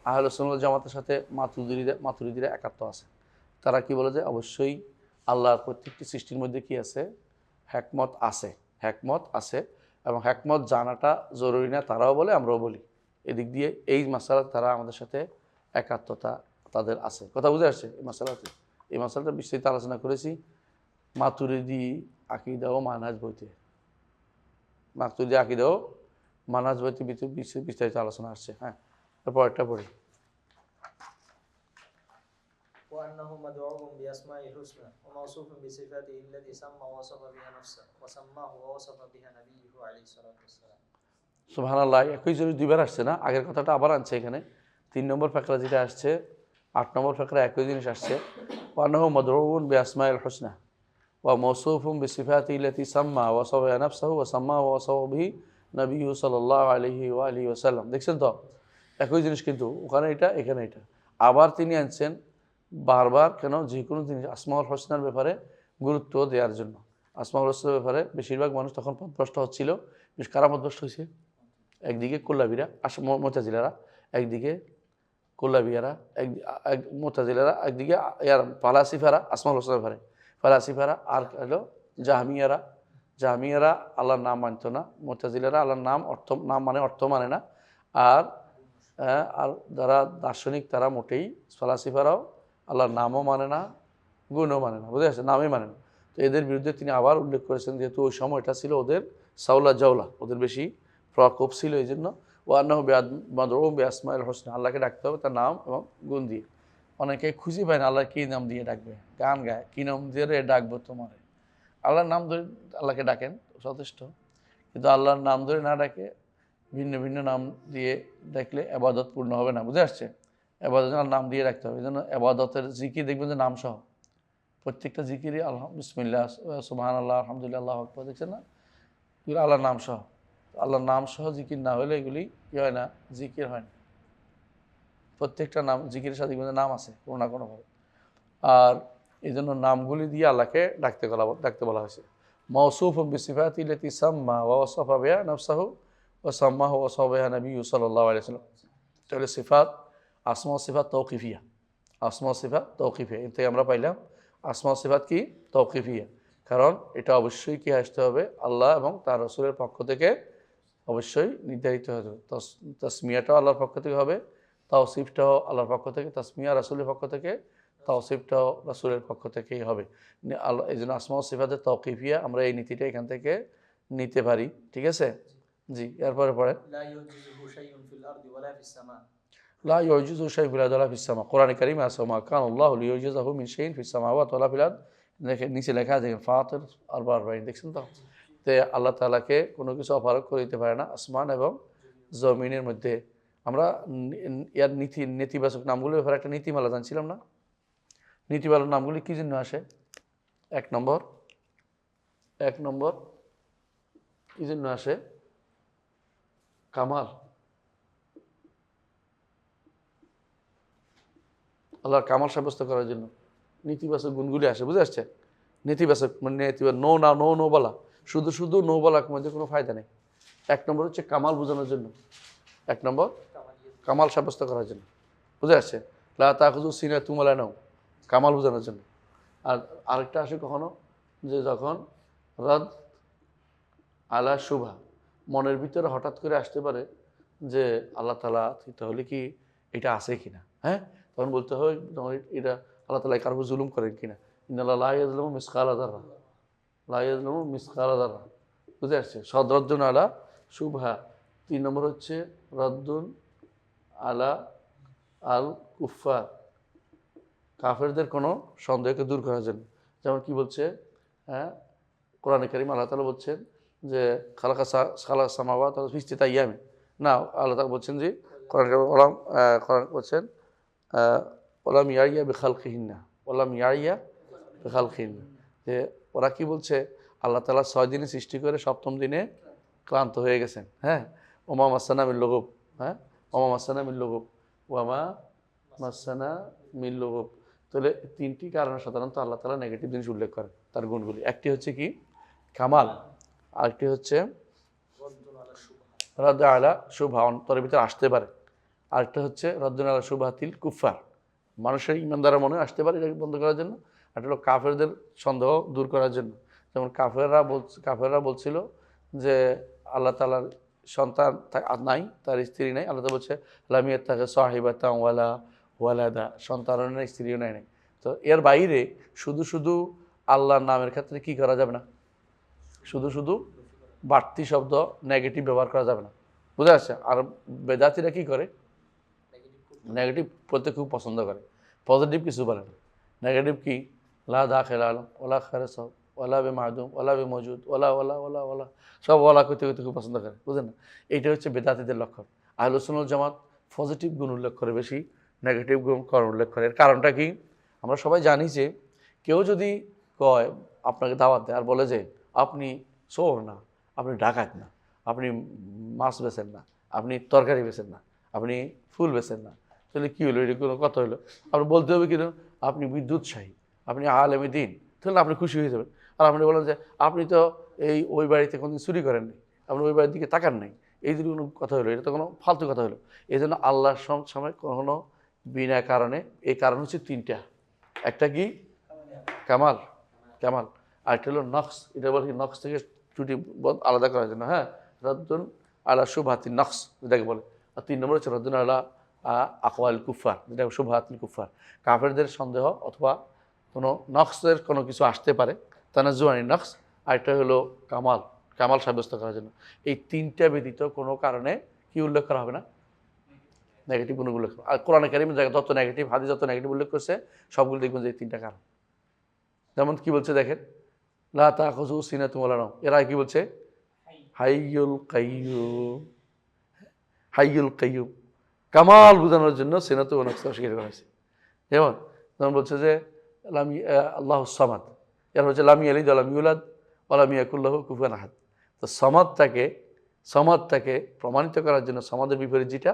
S1: আহলে সুন্নাত ওয়াল জামাতের সাথে মাতুরিদিরা একাত্ম আছে। তারা কি বলে যে অবশ্যই আল্লাহর প্রত্যেকটি সৃষ্টির মধ্যে কি আছে, হিকমত আছে, হিকমত আছে, এবং হিকমত জানাটা জরুরি না, তারাও বলে, আমরাও বলি। এদিক দিয়ে এই মাসালা তারা আমাদের সাথে একাত্মতা তাদের আছে। কথা বুঝে আসছে? এই মাসালাটা বিস্তারিত আলোচনা করেছি মাতুরিদি আকীদা ও মানহাজ বইতে, মাতুরিদি আকীদা ও মানহাজ বইতে বিস্তারিত আলোচনা আসছে। হ্যাঁ, তারপর একটা পড়ি।
S2: وأنه مدعو بأسمائه الحسنى وموصوف بصفاته التي سمى ووصف بها نفسه وسماه ووصف بها نبيه عليه الصلاة والسلام।
S1: সুবহানাল্লাহ, একই জরুরি দুইবার আসছে না, আগের কথাটা আবার আনছে এখানে। 3 নম্বর ফকরা যেটা আসছে, 8 নম্বর ফকরা একই জিনিস আসছে। ওয়ান্নাহু মাদউন বিআসমাইল হুসনা ওয়া মাওসুফুন বিসিফাতিহি আল্লাতী সাম্মা ওয়া ওয়াসাফা বিহা নাফসাহু ওয়া সাম্মা ওয়া ওয়াসাফা বিহি নবিয়্যু সাল্লাল্লাহু আলাইহি ওয়া আলিহি ওয়াসাল্লাম। দেখছেন তো, একই জিনিস, কিন্তু ওখানে এটা, এখানে এটা। আবার তিনি আনছেন বারবার, কেন? যে কোনো জিনিস আসমাউল হোসনার ব্যাপারে গুরুত্ব দেওয়ার জন্য। আসমাউল হোসনার ব্যাপারে বেশিরভাগ মানুষ তখন পথভ্রষ্ট হচ্ছিল। বেশ কারা পথভ্রষ্ট হয়েছে? একদিকে কুল্লাবিরা, মুতাজিলারা, একদিকে কুল্লাবিয়ারা, মুতাজিলারা, একদিকে ফালাসিফারা, আসমাউল হোসনার ব্যাপারে ফালাসিফারা, আর হলো জাহমিয়ারা। জাহমিয়ারা আল্লাহর নাম মানত না, মুতাজিলারা আল্লাহর নাম অর্থ মানে না। আর আর যারা দার্শনিক তারা মোটেই, ফালাসিফারাও আল্লাহর নামও মানে না, গুণও মানে না। বুঝে আসছে? নামই মানে না। তো এদের বিরুদ্ধে তিনি আবার উল্লেখ করেছেন, যেহেতু ওই সময়টা ছিল ওদের সাউলা জাউলা, ওদের বেশি প্রকোপ ছিল, এই জন্য ওয়ান্নাহু মাদউন বিআসমাইল হুসনা, আল্লাহকে ডাকতে হবে তার নাম এবং গুণ দিয়ে। অনেকে খুঁজে পায় না আল্লাহ কী নাম দিয়ে ডাকবে, গান গায়, কী নাম দিয়ে রে ডাকবো তোমারে। আল্লাহর নাম ধরে আল্লাহকে ডাকেন, যথেষ্ট। কিন্তু আল্লাহর নাম ধরে না ডাকে, ভিন্ন ভিন্ন নাম দিয়ে ডাকলে এবাদত পূর্ণ হবে না। বুঝে আসছে? এবাদত নাম দিয়ে রাখতে হবে। এই জন্য এবাদতের জিকির দেখবেন যে নাম সহ, প্রত্যেকটা জিকিরই বিসমিল্লাহ, সুবহানাল্লাহ, আলহামদুলিল্লাহ, আল্লাহু আকবার, দেখছেন না? এগুলো আল্লাহর নাম সহ। আল্লাহর নাম সহ জিকির না হলে এগুলি কী হয় না, জিকির হয় না। প্রত্যেকটা নাম জিকিরের সাথে দেখবেন নাম আছে কোনো না কোনোভাবে। আর এই জন্য নামগুলি দিয়ে আল্লাহকে ডাকতে বলা হয়েছে। মাওসুফুন বিসিফাতিহি আল্লাতী সাম্মা ওয়া ওয়াসাফা বিহা নাফসাহু ওয়া সাম্মাহু ওয়া ওয়াসাফা বিহা নবিয়্যু সাল্লাল্লাহু আলাইহি ওয়াসাল্লাম। তাহলে সিফাত, আসমা ও সিফাত তৌকিফিয়া, আসমা ও সিফাত তৌকিফিয়া। এর থেকে আমরা পাইলাম আসমা ও সিফাত কি? তৌকিফিয়া। কারণ এটা অবশ্যই কি আসতে হবে, আল্লাহ এবং তার রাসূলের পক্ষ থেকে অবশ্যই নির্ধারিত হতে হবে। তাসমিয়াটাও আল্লাহর পক্ষ থেকে হবে, তাওসিফটাও আল্লাহর পক্ষ থেকে, তাসমিয়া রাসূলের পক্ষ থেকে, তাওসিফটাও রাসূলের পক্ষ থেকেই হবে। আল্লাহ, এই জন্য আসমা ও সিফাতের তৌকিফিয়া, আমরা এই নীতিটা এখান থেকে নিতে পারি। ঠিক আছে? জি, এরপরে পড়েন।
S2: لا يعجزه شيء في الأرض ولا في السماء।
S1: লা ইউজিজু শাইউন ফিল আরদি ওয়ালা ফিস সামা। কোরআনে কারীমে আছে মা কানা আল্লাহু লিইউজিজাহু মিন শাইইন ফিস সামাওয়াতি ওয়ালা ফিল আরদ। দেখেন নিচে লেখা আছে ফাতির 44, দেখছেন তো? তে আল্লাহ তাআলাকে কোনো কিছু অপারগ করে দিতে পারে না আসমান এবং জমিনের মধ্যে। আমরা ইয়ার নেতিবাচক নামগুলোর ব্যাপারে একটা নীতিমালা জানছিলাম না? নীতিমালার নামগুলি কী জন্য আসে? এক নম্বর কী জন্য আসে? কামাল, আল্লাহর কামাল সাব্যস্ত করার জন্য নেতিবাচক গুণগুলি আসে। বুঝে আসছে? নেতিবাচক মানে নো বলা, শুধু নো বলার মধ্যে কোনো ফায়দা নেই। এক নম্বর হচ্ছে কামাল বোঝানোর জন্য, এক নম্বর কামাল সাব্যস্ত করার জন্য। বুঝে আসছে? লা তাখুযু সিনাতুম ওয়ালা নাওম, কামাল বোঝানোর জন্য। আর আরেকটা আসে কখনো যে যখন রাদ আলা শুভা, মনের ভিতরে হঠাৎ করে আসতে পারে যে আল্লাহ তাআলা তাহলে কি এটা আছে কিনা, হ্যাঁ, তখন বলতে হয় এটা আল্লাহ তাআলা কারো উপর জুলুম করেন কিনা। ইন্নাল্লাহা লা ইয়াজলিমু মিসকালা যাররা, লা ইয়াজলিমু মিসকালা যাররা। বুঝে আসছে? সদরদ্দুন আলা শুভা। 3 নম্বর হচ্ছে রদ্দুন আলা আল কুফার, কাফেরদের কোনো সন্দেহকে দূর করার জন্য। যেমন কি বলছে, হ্যাঁ, কোরআনে কারীম আল্লাহ তাআলা বলছেন যে খালাকা সামাওয়াতি ফি সিত্তাতি আইয়ামিন। না, আল্লাহ তাআলা বলছেন যে কোরআন বলছেন ওয়ালাম ইয়াইয়া বিখালকিহিন্না, ওয়ালাম ইয়াইয়া বিখালকিহিন্না, যে ওরা কি বলছে আল্লাহ তাআলা 6 দিনে সৃষ্টি করে 7ম দিনে ক্লান্ত হয়ে গেছেন। হ্যাঁ, ওমা মাসানা মিন লুগুব, হ্যাঁ, ওমা মাসানা মিন লুগুব, ওয়ামা মাসানা মিন লুগুব। তাহলে 3টি কারণে সাধারণত আল্লাহ তাআলা নেগেটিভ জিনিস উল্লেখ করেন তার গুণগুলি। একটি হচ্ছে কি কামাল, আরেকটি হচ্ছে রদ্দ আলা শুভা, অন্তরের ভিতরে আসতে পারে। আরেকটা হচ্ছে রদ্দুন আলা শুভাতিল কুফার, মানুষের ইমানদারের মনে আসতে পারে এটাকে বন্ধ করার জন্য। একটা হলো কাফেরদের সন্দেহ দূর করার জন্য। যেমন কাফেররা বলছিল যে আল্লাহ তাআলার সন্তান নাই, তার স্ত্রী নাই। আল্লাহ তাআলা বলছে লাম ইয়াত্তাখিয সাহিবাতান ওয়ালা ওয়ালাদা, সন্তানও নেই, স্ত্রীও নাই। তো এর বাইরে শুধু আল্লাহর নামের ক্ষেত্রে কি করা যাবে না, শুধু বাড়তি শব্দ নেগেটিভ ব্যবহার করা যাবে না। বুঝা যাচ্ছে? আর বেদাতিরা কি করে, নেগেটিভ বলতে খুব পছন্দ করে, পজিটিভ কিছু বলে না। নেগেটিভ কি লা দাখিল আলম ওলা খারে সব ওলা বে মাদুম ওলা বে মজুদ ওলা ওলা ওলা ওলা, সব ওলা করতে খুব পছন্দ করে। বুঝলেন না? এইটা হচ্ছে বেদাতিদের লক্ষণ। আহলুস সুন্নাহ জামাত পজিটিভ গুণ উল্লেখ করে বেশি, নেগেটিভ গুণ উল্লেখ করে। এর কারণটা কি? আমরা সবাই জানি যে কেউ যদি কয় আপনাকে দাওয়াত দেয় আর বলে যে আপনি চোর না, আপনি ডাকাত না, আপনি মাছ বেচেন না, আপনি তরকারি বেচেন না, আপনি ফুল বেচেন না, তাহলে কী হলো? এটা কোনো কথা হলো? আপনি বলতে হবে কিনা আপনি বিদ্যুৎসাহী, আপনি আলেমে দিন, তাহলে আপনি খুশি হয়ে যাবেন। আর আপনি বলেন যে আপনি তো ওই বাড়িতে কোনোদিন চুরি করেন নাই, আপনি ওই বাড়ির দিকে তাকান নাই, এই যদি কোনো কথা হলো? এটা তো কোনো ফালতু কথা হলো। এই জন্য আল্লাহর সময় কখনো বিনা কারণে, এই কারণ হচ্ছে 3টা। একটা কি কামাল, আরেকটা হলো নকশ, এটা বলে কি নকশ থেকে ত্রুটি আলাদা করার জন্য, হ্যাঁ, রদ্দুন আলা শুভাতিন নকশ যেটাকে বলে। আর 3 নম্বর হচ্ছে রদ্দুন আলা আকওয়াল কুফার, যেটা শুভাতিল কুফার, কাফেরদের সন্দেহ অথবা কোনো নকশের কোনো কিছু আসতে পারে, তানাজ্জুআনি নকশ। আরেকটা হলো কামাল সাব্যস্ত করার জন্য। এই 3টা ব্যতীত কোনো কারণে কি উল্লেখ করা হবে না, নেগেটিভ কোনো উল্লেখ। আর কোরআনে কারীমে যত নেগেটিভ হাদিস যত নেগেটিভ উল্লেখ করছে সবগুলো দেখবেন যে এই 3টা কারণ। যেমন কি বলছে দেখেন, লা তাখুযু সিনাতুন ওয়ালা নাওম, এরা কি বলছে হাইয়ুল কাইয়্যুম, কামাল বোঝানোর জন্য সিনাতু ওয়া নকশ স্বীকার করা হয়েছে। যেমন বলছে যে আল্লাহুস সামাদ, এর হচ্ছে লাম ইয়ালিদ ওয়া লাম ইউলাদ ওয়া লাম ইয়াকুল লাহু কুফুয়ান আহাদ। তো সমাদটাকে প্রমাণিত করার জন্য সমাদের বিপরীত যেটা,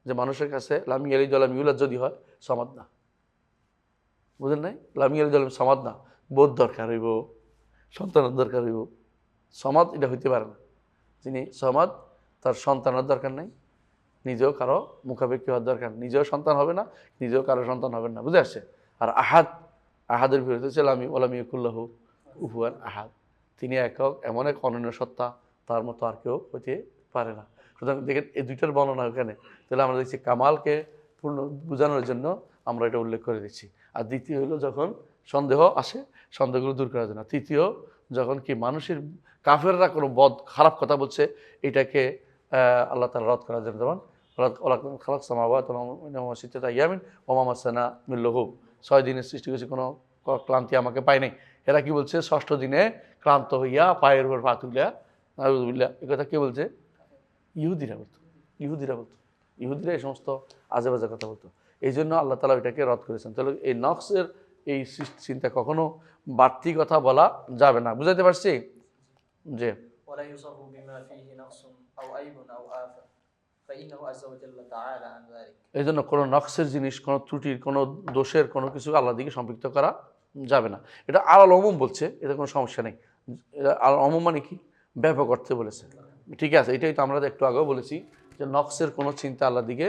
S1: যে মানুষের কাছে লাম ইয়ালিদ ওয়া লাম ইউলাদ যদি হয় সমাদ না, বুঝেন নাই? লাম ইয়ালিদ ওয়া লাম সমাদ না, বোধ দরকার হইব, সন্তানের দরকার হইব। সমাদ এটা হইতে পারে না। যিনি সমাদ তার সন্তানের দরকার নেই, নিজেও কারো মুখাপেক্ষি হওয়ার দরকার, নিজেও সন্তান হবে না, নিজেও কারো সন্তান হবেন না। বুঝে আসছে? আর আহাদের বিরুদ্ধে হচ্ছে লামি ওয়ালাম ইয়াকুল লাহু কুফুয়ান আহাদ, তিনি একক, এমন এক অনন্য সত্তা, তার মতো আর কেউ হইতে পারে না। সুতরাং দেখেন এই 2টার বর্ণনা ওখানে, তাহলে আমরা দেখছি কামালকে পূর্ণ বোঝানোর জন্য আমরা এটা উল্লেখ করে দিচ্ছি। আর দ্বিতীয় হলো যখন সন্দেহ আসে, সন্দেহগুলো দূর করার জন্য। তৃতীয়, যখন কি মানুষের কাফেররা কোনো খারাপ কথা বলছে, এটাকে আল্লাহ তাআলা রদ করার জন্য। যেমন খালাক সামাওয়াতি ওয়া সিত্তাতি আইয়ামিন ওয়া মা মাসানা মিন লুগুব, 6 দিনের সৃষ্টি করেছে, কোনো ক্লান্তি আমাকে পায় নাই। এরা কি বলছে 6ষ্ঠ দিনে ক্লান্ত হইয়া পায়ের উপর পা তুলিয়া নাউযুবিল্লাহ, এ কথা কে বলছে? ইহুদিরা বলতো। ইহুদিরা এই সমস্ত আজে বাজে কথা বলতো। এই জন্য আল্লাহ তাআলা এটাকে রদ করেছেন। তাহলে এই নকশের এই চিন্তা কখনো বাড়তি কথা বলা যাবে না। বুঝাইতে পারছি? যে
S2: ولا يوصف بما فيه نقص أو عيب أو آفة فإنه عز وجل تعالى عن ذلك.
S1: এই জন্য কোনো নকশের জিনিস, কোনো ত্রুটির, কোনো দোষের কোনো কিছু আল্লাহর দিকে সম্পৃক্ত করা যাবে না। এটা আল অমুম বলছে, এটা কোনো সমস্যা নেই। এটা আল অমুম মানে কি? ব্যাপক অর্থে বলেছে। ঠিক আছে, এটাই তো আমরা একটু আগেও বলেছি যে নকশের কোনো চিন্তা আল্লাহর দিকে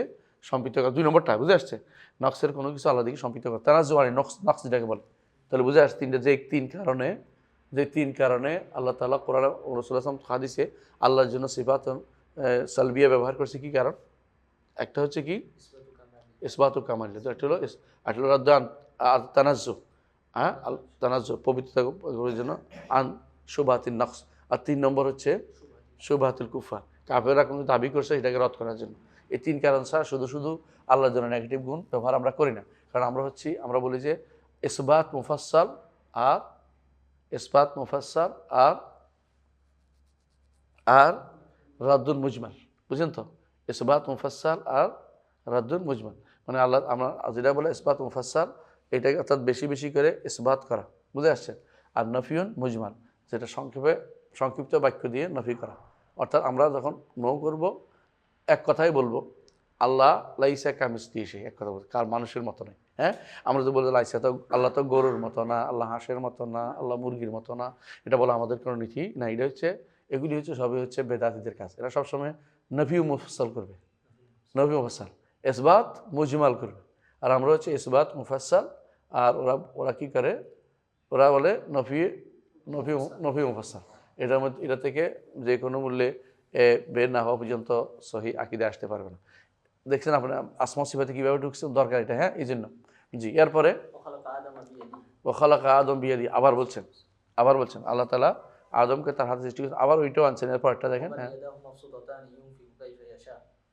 S1: সম্পৃক্ত করা। 2 নম্বরটা বুঝে আসছে? নকশের কোনো কিছু আল্লাহর দিকে সম্পৃক্ত করা, তারা জোয়ানি নকশ যেটাকে বলে। তাহলে বুঝে আসছে যে তিন কারণে আল্লাহ তাআলা কোরআন ও রাসূলুল্লাহ সাল্লাল্লাহু আলাইহি ওয়াসাল্লাম হাদিসে আল্লাহর জন্য সিফাত সালবিয়া ব্যবহার করছে। কি কারণ? একটা হচ্ছে কি? ইসবাতু কামাল। একটা হলো রাদ্দান আর তানাজ্জুহ, হ্যাঁ, তানাজ্জুহ পবিত্রতার জন্য, আন শুবহাতিন নকশ। আর 3 নম্বর হচ্ছে শুবহাতুল কুফার, কাফেররা কোনো দাবি করছে এটাকে রদ করার জন্য। এই 3 কারণ ছাড়া শুধু আল্লাহর জন্য নেগেটিভ গুণ ব্যবহার আমরা করি না। কারণ আমরা বলি যে ইসবাত মুফাসসাল আর রাদ্দুল মুজমাল। বুঝলেন তো? ইসবাত মুফাসসাল আর রাদ্দুল মুজমাল মানে আমরা যেটা বলে ইসবাত মুফাসসাল, এটাকে অর্থাৎ বেশি করে ইসবাত করা। বুঝে আসছে? আর নফিউন মুজমাল, যেটা সংক্ষিপ্ত বাক্য দিয়ে নফি করা। অর্থাৎ আমরা যখন করব, এক কথাই বলবো আল্লাহ লাইসা কামিসলিহি শাই, এক কথা বলবো, কার মানুষের মতো নয়। হ্যাঁ, আমরা তো বলতে লাইসা তো আল্লাহ তো গরুর মতো না, আল্লাহ হাঁসের মতো না, আল্লাহ মুরগির মতো না, এটা বলা আমাদের কোনো নীতি না। এগুলি হচ্ছে সবই হচ্ছে বেদাতীদের কাজ। এরা সবসময় নফি মুফাসসাল করবে, নফি মুফাসসাল, ইসবাত মুজমাল করবে। আর আমরা হচ্ছে ইসবাত মুফাসসাল, আর ওরা কি করে? ওরা বলে নফি মুফাসসাল। এটা থেকে যে কোনো মূল্যে বের না হওয়া পর্যন্ত সহি আকীদা আসতে পারবে না। দেখছেন আপনার আসমা সিফাতে কীভাবে ঢুকছে? দরকার এটা। হ্যাঁ, এই জন্য। জি, এরপরে ও খালাকা আদম বিয়াদি, আবার বলছেন আল্লাহ তাআলা আদমকে তার হাতে সৃষ্টি করেছেন। আবার ওইটাও আনছেন। এরপর একটা দেখেন।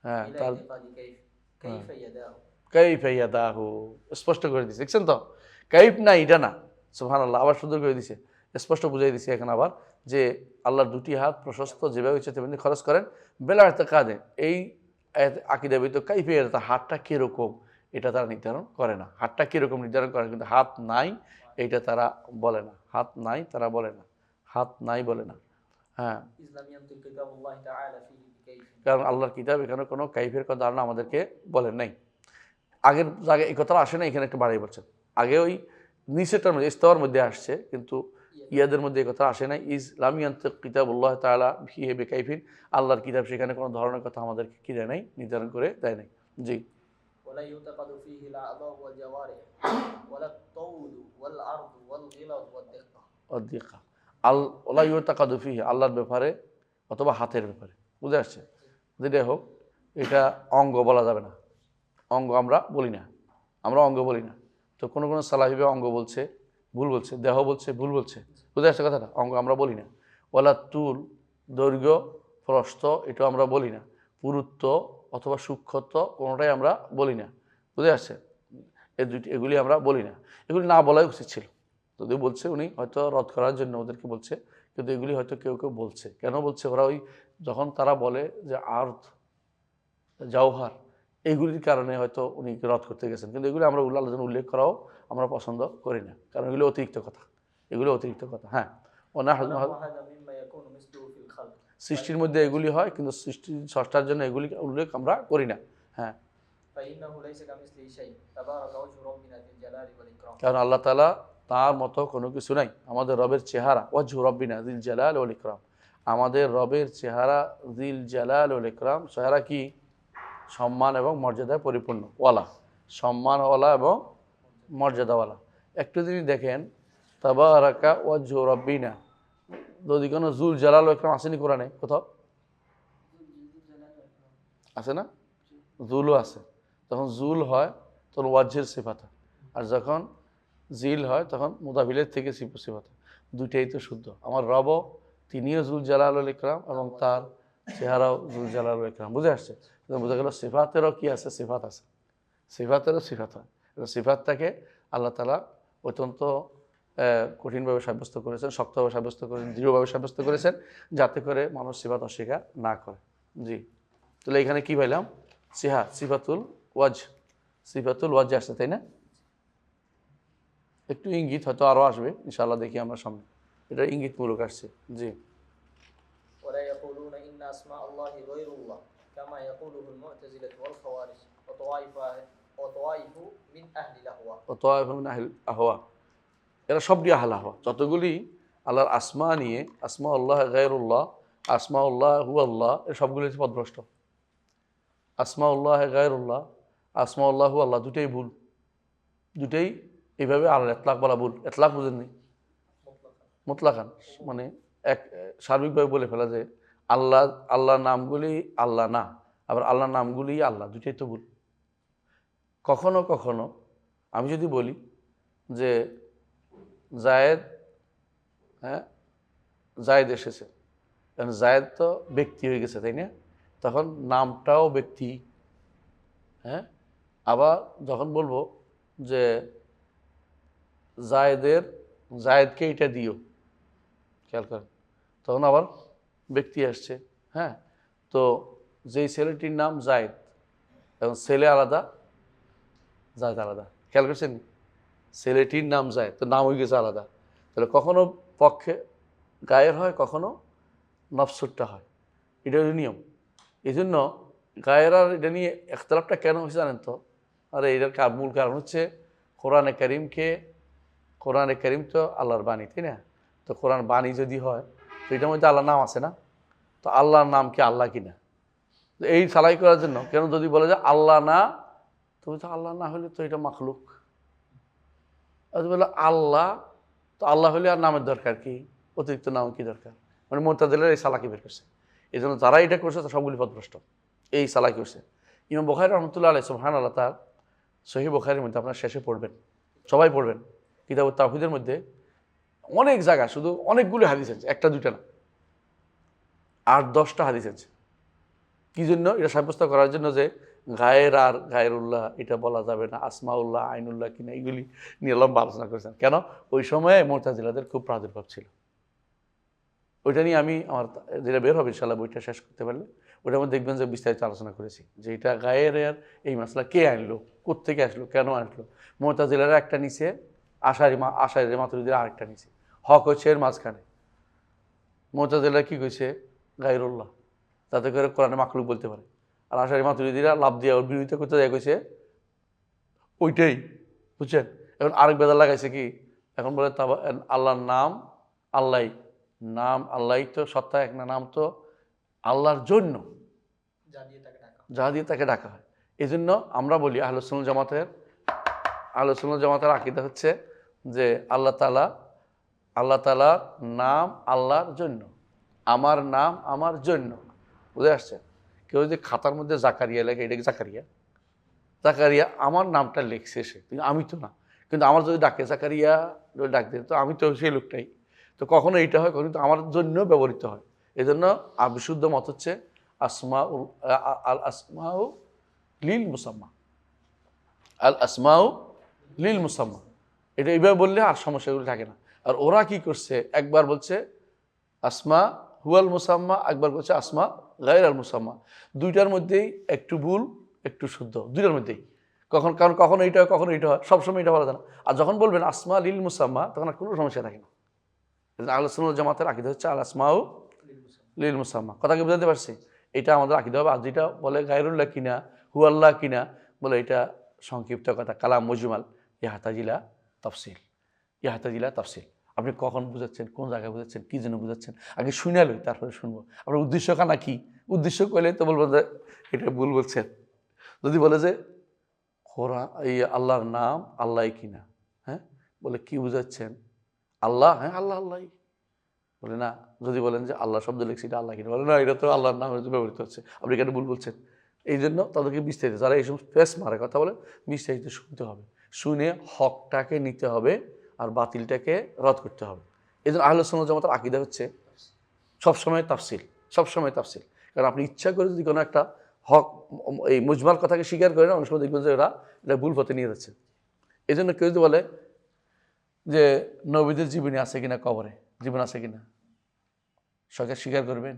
S1: হ্যাঁ, তার কাইফা ইয়াদাহু স্পষ্ট করে দিছে। দেখছেন তো? কাইফ না, এটা না, সুবহানাল্লাহ, আবার সুন্দর করে দিছে, স্পষ্ট বুঝাই দিছে এখন আবার যে আল্লাহর 2টি হাত প্রশস্ত, যেভাবে ইচ্ছে তেমনি খরচ করেন। বেলা ইতিকাদে, এই আকীদা ভিতর কাইফা ইয়াদা, হাতটা কীরকম এটা তারা নির্ধারণ করে না। হাতটা কীরকম নির্ধারণ করে, কিন্তু হাত নাই এইটা তারা বলে না। হাত নাই বলে না। হ্যাঁ, কারণ আল্লাহর কিতাব এখানে কোনো কাইফের কথা ধারণা আমাদেরকে বলেন নাই। আগের জায়গায় এই কথাটা আসে না, এখানে একটু বাড়াই বলছেন। আগে ওই নিচেরটার মধ্যে, ইস্তাওয়ার মধ্যে আসছে, কিন্তু ইয়াদের মধ্যে এই কথা আসে নাই। ইসলামিয়ান্তিক কিতাবুল্লাহ তাআলা ফিহি বিকাইফিন, আল্লাহর কিতাব সেখানে কোনো ধরনের কথা আমাদেরকে কি দেয় নাই, নির্ধারণ করে দেয় নাই। জি,
S2: ولا يعتقد فيه الأعضاء والجوارح ولا الطول والعرض والغلظ والدقة
S1: ওয়ালা ইউতাকাদু ফিহি, আল্লাহর ব্যাপারে অথবা হাতের ব্যাপারে। বুঝে আসছে? যেটাই হোক, এটা অঙ্গ বলা যাবে না। অঙ্গ আমরা বলি না। তো কোনো সালাহিবে অঙ্গ বলছে, ভুল বলছে, দেহ বলছে, ভুল বলছে। বুঝে আসছে কথাটা? অঙ্গ আমরা বলি না। ওয়ালা তুল, দৈর্ঘ্য প্রস্থ, এটাও আমরা বলি না। পুরুত্ব অথবা সূক্ষ্মত্ব কোনোটাই আমরা বলি না। বুঝে আসছে? এগুলি আমরা বলি না। এগুলি না বলাই উচিত ছিল। যদিও বলছে উনি হয়তো রদ করার জন্য ওদেরকে বলছে, কিন্তু এগুলি হয়তো কেউ বলছে। কেন বলছে? ওরা ওই যখন তারা বলে যে আর্থ, জাওহার, এইগুলির কারণে হয়তো উনি রদ করতে গেছেন। কিন্তু এগুলি আমরা আল্লাহর জন্য উল্লেখ করাও আমরা পছন্দ করি না, কারণ এগুলো অতিরিক্ত কথা। হ্যাঁ, সৃষ্টির মধ্যে এগুলি হয়, কিন্তু সৃষ্টির স্রষ্টার জন্য এগুলি উল্লেখ আমরা করি না। হ্যাঁ, কারণ আল্লাহ তাআলা তার মতো কোনো কিছু নাই। আমাদের রবের চেহারা ওয়াজহু রব্বিনা যিল জালাল ওয়াল ইকরাম, আমাদের রবের চেহারা যিল জালাল ওয়াল ইকরাম, চেহারা কি? সম্মান এবং মর্যাদায় পরিপূর্ণ ওয়ালা, সম্মানওয়ালা এবং মর্যাদাওয়ালা। একটু যদি দেখেন, তাবারাকা ওয়াজহু রব্বিনা, যদি কোনো জুল জালাল ওয়াল ইকরাম আসেনি কোরআনে কোথাও? আছে না? জুলও আছে। যখন জুল হয় তখন ওয়াজহের সিফাত, আর যখন জিল হয় তখন মুদাফিলের থেকে সিফাত। দুইটাই তো শুদ্ধ। আমার রব, তিনিও জুল জালাল ওয়াল ইকরাম এবং তার চেহারাও জুল জালাল ওয়াল ইকরাম। বুঝে আসছে? বোঝা গেল সিফাতেরও কি আছে? সিফাত আছে। সিফাতেরও সিফাত হয়। সিফাতটাকে আল্লাহ তাআলা অত্যন্ত কঠিনভাবে সাব্যস্ত করেছেন, শক্তভাবে সাব্যস্ত করেছেন, দৃঢ়ভাবে সাব্যস্ত করেছেন, যাতে করে মানুষ সিফাত অস্বীকার না করে। জি, তাহলে এখানে কি পাইলাম? সিফাতুল ওয়াজ আসছে, তাই না? একটু ইঙ্গিত হয়তো আরও আসবে, ইনশাআল্লাহ দেখি আমরা সামনে। এটা ইঙ্গিতমূলক আসছে। জি,
S2: ولا يقولون إن أسماء الله غير الله كما يقوله المعتزلة والخوارج وطوائف من أهل الأهواء
S1: আহওয়া, এরা সবটি আহল আহওয়া। যতগুলি আল্লাহর আসমা নিয়ে, আসমা আল্লাহ গায়রুল্লাহ, আসমা উল্লাহ হু আল্লাহ, এর সবগুলি হচ্ছে পদভ্রষ্ট। আসমা উল্লাহ গায়রুল্লাহ, আসমা উল্লাহ হু আল্লাহ, দুটোই ভুল। দুটোই এইভাবে আল্লাহ এতলাক বলা ভুল। এতলাক বুঝেননি? মুতলাকান মানে এক সার্বিকভাবে বলে ফেলা যে আল্লাহর নামগুলি আল্লাহ না, আবার আল্লাহর নামগুলি আল্লাহ, দুটোই তো ভুল। কখনো কখনো আমি যদি বলি যে জায়েদ, জায়েদ এসেছে, কারণ জায়েদ তো ব্যক্তি হয়ে গেছে, তাই না? তখন নামটাও ব্যক্তি। আবার যখন বলবো যে জায়েদকে এটা দিও, খেয়াল করেন, তখন আবার ব্যক্তি আসছে। তো যেই ছেলেটির নাম জায়েদ, এবং ছেলে আলাদা, জায়েদ আলাদা, খেয়াল করছেন? ছেলেটির নাম জায়েদ, তো নাম হয়ে গেছে আলাদা। তাহলে কখনো পক্ষে গায়ের হয়, কখনো নফসুরটা হয়। এটা হলো নিয়ম। এই জন্য গায়ের আর এটা নিয়ে ইখতিলাফটা কেন হয়েছে জানেন তো? আরে এটার মূল কারণ হচ্ছে কোরআনে কারিম তো আল্লাহর বাণী, তাই না? তো কোরআন বাণী যদি হয়, তো এটার মধ্যে আল্লাহর নাম আছে না? তো আল্লাহর নাম কি আল্লাহ কিনা, তো এই সালাই করার জন্য কেন যদি বলে যে আল্লাহ না, তো আল্লাহ না হলে তো এটা মাখলুক। আর বলে আল্লাহ, তো আল্লাহ হলে আর নামের দরকার কি? অতিরিক্ত নাম কি দরকার? মানে মুতাজিলার এই সালাকি বের করছে। এই জন্য যারা এটা করছে তা সবগুলি পথভ্রষ্ট, এই সালাকি করছে। ইমাম বুখারী রাহমাতুল্লাহ আলাইহি সুবহানাল্লাহ, তার সহিহ বুখারীর মধ্যে আপনারা শেষে পড়বেন, সবাই পড়বেন, কিতাবুত তাওহীদের মধ্যে অনেক জায়গা, শুধু অনেকগুলো হাদিস আছে, একটা দুইটা না, 8-10টা হাদিস আছে। কি জন্য? এটা সাব্যস্ত করার জন্য যে গায়ের আর গায়রুল্লাহ এটা বলা যাবে না, আসমাউল্লাহ আইনুল্লাহ কিনা, এগুলি নিয়ে লম্বা আলোচনা করেছেন। কেন? ওই সময়ে মুতাজিলাদের খুব প্রাদুর্ভাব ছিল। ওইটা নিয়ে আমি আমার যেটা বের হবে ইনশাআল্লাহ, বইটা শেষ করতে পারলে ওইটার মধ্যে দেখবেন যে বিস্তারিত আলোচনা করেছি, যে এটা গায়ের আর এই মাসলা কে আনলো, কোত্থেকে আসলো, কেন আসলো। মুতাজিলারা একটা নিচে, আশারি মাতুরিদিরা আরেকটা নিচে, হক হচ্ছে এর মাঝখানে। মুতাজিলারা কি কইছে? গায়রুল্লাহ, তাতে করে কোরআনে মাখলুক বলতে পারে। আর আশারি মাতুরিদিরা লাভ দিয়ে ওর বিরোধিতা করতে যায়, কইছে ওইটাই, বুঝছেন? এখন আরেক বেদা লাগাইছে কি, এখন বলে আল্লাহর নাম আল্লাহ, নাম আল্লাহ তো সত্তা এক না, নাম তো আল্লাহর জন্য, যা দিয়ে তাকে ডাকা হয়। এই জন্য আমরা বলি আহলুস সুন্নাহ জামাতের আকীদা হচ্ছে যে আল্লাহ তাআলার নাম আল্লাহর জন্য, আমার নাম আমার জন্য। বুঝে আসছে? কেউ যদি খাতার মধ্যে জাকারিয়া লেখে, এটা কি জাকারিয়া আমার নামটা লিখছে সে, কিন্তু আমি তো না। কিন্তু আমার যদি ডাকে জাকারিয়া ডাক দেয়, তো আমি তো সেই লোকটাই। তো কখনো এইটা হয়, কখনো আমার জন্য ব্যবহৃত হয়। এই জন্য বিশুদ্ধ মত হচ্ছে আল আসমাউ লিল মুসাম্মা, আল আসমাউ লিল মুসাম্মা। এটা এইভাবে বললে আর সমস্যাগুলো থাকে না। আর ওরা কি করছে, একবার বলছে আসমা হুয়াল মুসাম্মা, একবার বলছে আসমা গায়র আল মুসাম্মা। দুইটার মধ্যেই একটু ভুল একটু শুদ্ধ, দুইটার মধ্যেই। কারণ কখনো এইটা হয়, কখনো এইটা হয়, সবসময় এটা বলা যায় না। আর যখন বলবেন আসমা লিল মুসাম্মা, তখন আর কোনো সমস্যা থাকে না। আহলুস সুন্নাহ জামাতের আকীদা হচ্ছে আল আসমাউ লিল মুসাম্মা। কথা কি বুঝাতে পারছি? এটা আমাদের আকীদা হবে। আর যেটা বলে গায়রুল্লাহ কিনা, হু আল্লাহ কিনা, বলে এটা সংক্ষিপ্ত কথা, কালাম মুজমাল, ইয়াহতাজিলা তাফসিল। আপনি কখন বুঝাচ্ছেন, কোন জায়গায় বুঝাচ্ছেন, কী জন্য বুঝাচ্ছেন, আগে শুনে লই, তারপরে শুনবো। আপনার উদ্দেশ্য কানা কি? উদ্দেশ্য কইলে তো বলবো যে এটা ভুল বলছেন। যদি বলে যে এই আল্লাহর নাম আল্লাহ কিনা, বলে কি বুঝাচ্ছেন? আল্লাহ, আল্লাহ বলে না। যদি বলেন যে আল্লাহ শব্দ লিখছি, এটা আল্লাহ কিনা, বলে না, এটা তো আল্লাহর নাম ব্যবহৃত হচ্ছে, আপনি এখানে ভুল বলছেন। এই জন্য তাদেরকে বিস্তারিত, যারা এইসব ফেস মারে কথা বলে, বিস্তারিত শুনতে হবে, শুনে হকটাকে নিতে হবে আর বাতিলটাকে রদ করতে হবে। এই জন্য আহলুস সুন্নাহ জামাতের আকীদা হচ্ছে সবসময় তাফসিল। কারণ আপনি ইচ্ছা করে যদি কোনো একটা হক, এই মুজমাল কথাকে স্বীকার করে না, অনেক সময় দেখবেন যে এটা ভুল পথে নিয়ে যাচ্ছে। এই জন্য কেউ যদি বলে যে নবীদের জীবনী আছে কিনা, কবরে জীবন আছে কিনা, সরকার স্বীকার করবেন,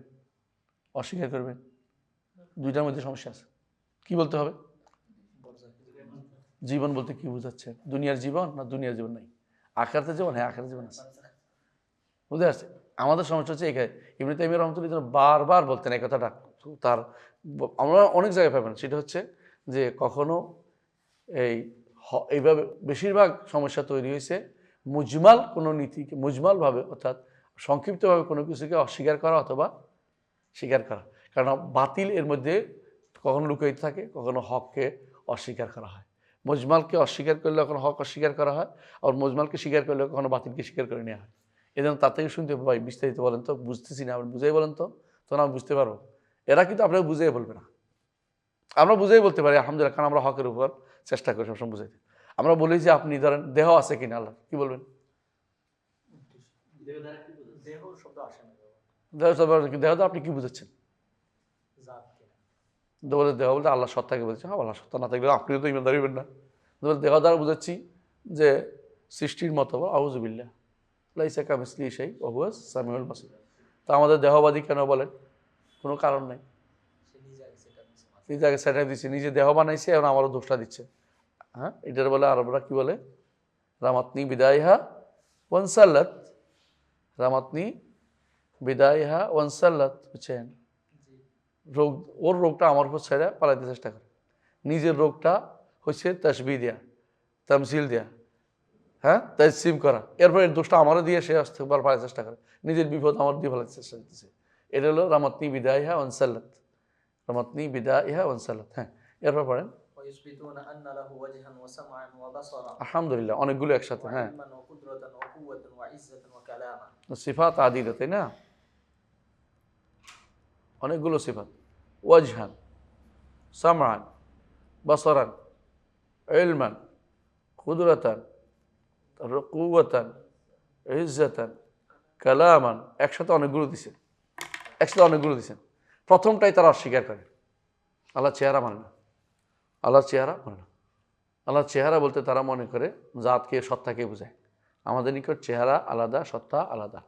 S1: অস্বীকার করবেন? দুইটার মধ্যে সমস্যা আছে। কি বলতে হবে? জীবন বলতে কি বোঝাচ্ছে? দুনিয়ার জীবন না দুনিয়ার জীবন নাই? আখিরাতের জীবন? হ্যাঁ, আখিরাতের জীবন আছে। বুঝতে পারছি? আমাদের সমস্যা হচ্ছে এখানে। ইবনে তাইমিয়া রাহমাতুল্লাহ বারবার বলতেন এই কথাটা, তার আমরা অনেক জায়গায় পাবেন। সেটা হচ্ছে যে কখনো এইভাবে বেশিরভাগ সমস্যা তৈরি হয়েছে মুজমাল কোনো নীতিকে, মুজমালভাবে অর্থাৎ সংক্ষিপ্তভাবে কোনো কিছুকে অস্বীকার করা অথবা স্বীকার করা। কারণ বাতিল এর মধ্যে কখনো লুকায়িত থাকে, কখনো হককে অস্বীকার করা হয়। মুজমালকে অস্বীকার করলে কখনো হক অস্বীকার করা হয়, আর মুজমালকে স্বীকার করলে কখনো বাতিলকে স্বীকার করে নেওয়া হয়। এই জন্য তার থেকে শুনতে ভাই বিস্তারিত বলেন তো, বুঝতেছি না, আপনি বুঝাই বলেন তো, তখন আমি বুঝতে পারবো। এরা কিন্তু আপনাকে বুঝিয়ে বলবে না। আমরা বুঝেই বলতে পারি আলহামদুলিল্লাহ, কারণ আমরা হকের উপর চেষ্টা করি সবসময় বুঝাইতে। আমরা বলি যে আপনি ধরেন দেহ আছে কিনা, আল্লাহ কি বলবেন?
S2: দেহ শব্দ আসে না।
S1: দেহ তো আপনি কি বুঝাচ্ছেন? বলে দেহ বলতে আল্লাহ সত্তাকে বলছে। হ্যাঁ, আল্লাহ সত্তা না থাকলে আপনিও তো ইমানদার হইবেন না। দেহ দ্বারা বুঝাচ্ছি যে সৃষ্টির মতো, আউযুবিল্লাহ লাইসা কামিসলিহি শাই ওয়া হুয়াস সামিউল বাসীর। তা আমাদের দেহবাদী কেন বলেন? কোনো কারণ নেই। নিজে আগে সেটা দিচ্ছে, নিজে দেহ বানাইছে, এখন আমারও দোষটা দিচ্ছে। হ্যাঁ, এটার বলে আরবরা কি বলে? রামাতনি বিদায়হা ওয়ানসাল্লাত। রামাতনি বিদায়হা ওয়ানসাল্লাত, বুঝছেন? রোগ, ওর রোগটা আমার উপর ছেড়ে পালাইতে চেষ্টা করে। নিজের রোগটা হচ্ছে তাসবিহ দেয়া, তামসিল দেয়া, হ্যাঁ, তাজসিম করা। এরপর এর দোষটা আমারও দিয়ে সে আসতে পালার চেষ্টা করে। নিজের বিপদ আমার দিয়ে পালাইতে চেষ্টা করতেছে। এটা হলো রামাতনি বিদায়হা ওয়ানসাল্লাত। রামাতনি বিদায়হা ওয়ানসাল্লাত। হ্যাঁ, এরপর পড়েন। আলহামদুলিল্লাহ, অনেকগুলো একসাথে। হ্যাঁ, সিফাত আদিদা, তাই না? অনেকগুলো সিফাত। ওয়াজহান, সামআন, বাসারান, ইলমান, কুদরাতান, কুওয়াতান, ইজ্জাতান, কালামান, একসাথে অনেকগুলো দিছেন। একসাথে অনেকগুলো দিছেন। প্রথমটাই তারা অস্বীকার করে, আল্লাহর চেহারা মানে না। আল্লাহর চেহারা মানে না। আল্লাহর চেহারা বলতে তারা মনে করে জাতকে, সত্তাকে বোঝায়। আমাদের নিকট চেহারা আলাদা, সত্তা আলাদা।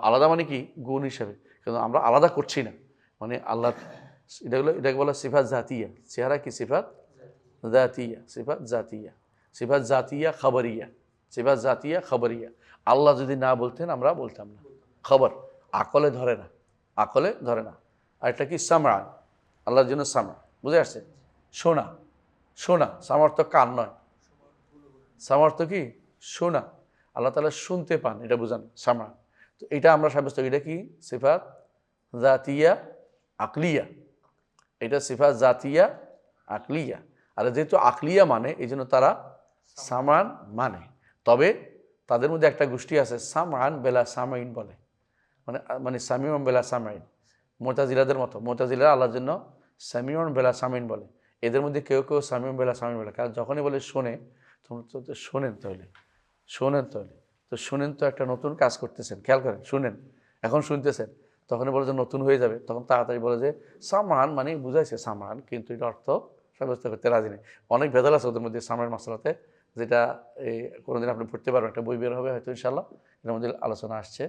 S1: আলাদা মানে কি? গুণ হিসেবে। কিন্তু আমরা আলাদা করছি না, মানে আল্লাহ এটাকে বলা সিফাত জাতিয়া। চেহারা কি? সিফাত জাতিয়া, সিফাত জাতিয়া, সিফাত জাতিয়া খবরিয়া, সিফাত জাতিয়া খবরিয়া। আল্লাহ যদি না বলতেন আমরা বলতাম না। খবর আকলে ধরে না, আকলে ধরে না। আর এটা কি? সামআন, আল্লাহর জন্য সামা, বুঝে আসছে? শোনা, শোনা, সামর্থ্য কান নয়, সামর্থ্য কি? শোনা। আল্লাহ তাআলা শুনতে পান, এটা বুঝান সামা। তো এটা আমরা সাব্যস্ত করি। এটা কি? সিফাত জাতিয়া আকলিয়া। এটা সিফাত জাতিয়া আকলিয়া। আর যেহেতু আকলিয়া মানে, এই জন্য তারা সামান মানে। তবে তাদের মধ্যে একটা গোষ্ঠী আছে সামান বেলা সামাইন বলে, মানে মানে সামিউন বেলা সামাইন। মুতাজিলাদের মতো, মুতাজিলা আল্লাহর জন্য সামিউন বেলা সামিন বলে। এদের মধ্যে কেউ কেউ সামিউন বেলা সামিন বলে। কারণ যখনই বলে শোনে, তোমরা তো শোনেন, তাহলে শোনেন, তাহলে তো শোনেন, তো একটা নতুন কাজ করতেছেন, খেয়াল করেন, শুনেন, এখন শুনতেছেন, তখনই বলে যে নতুন হয়ে যাবে, তখন তাড়াতাড়ি বলে যে সামান মানে বুঝাইছে সামান, কিন্তু এটা অর্থ সাব্যস্ত করতে রাজি নেই। অনেক ভেদাল আছে ওদের মধ্যে সামানের মশলাতে, যেটা এই কোনোদিন আপনি পড়তে পারবেন, একটা বই বের হবে হয়তো ইনশাল্লাহ, এর মধ্যে আলোচনা আসছে।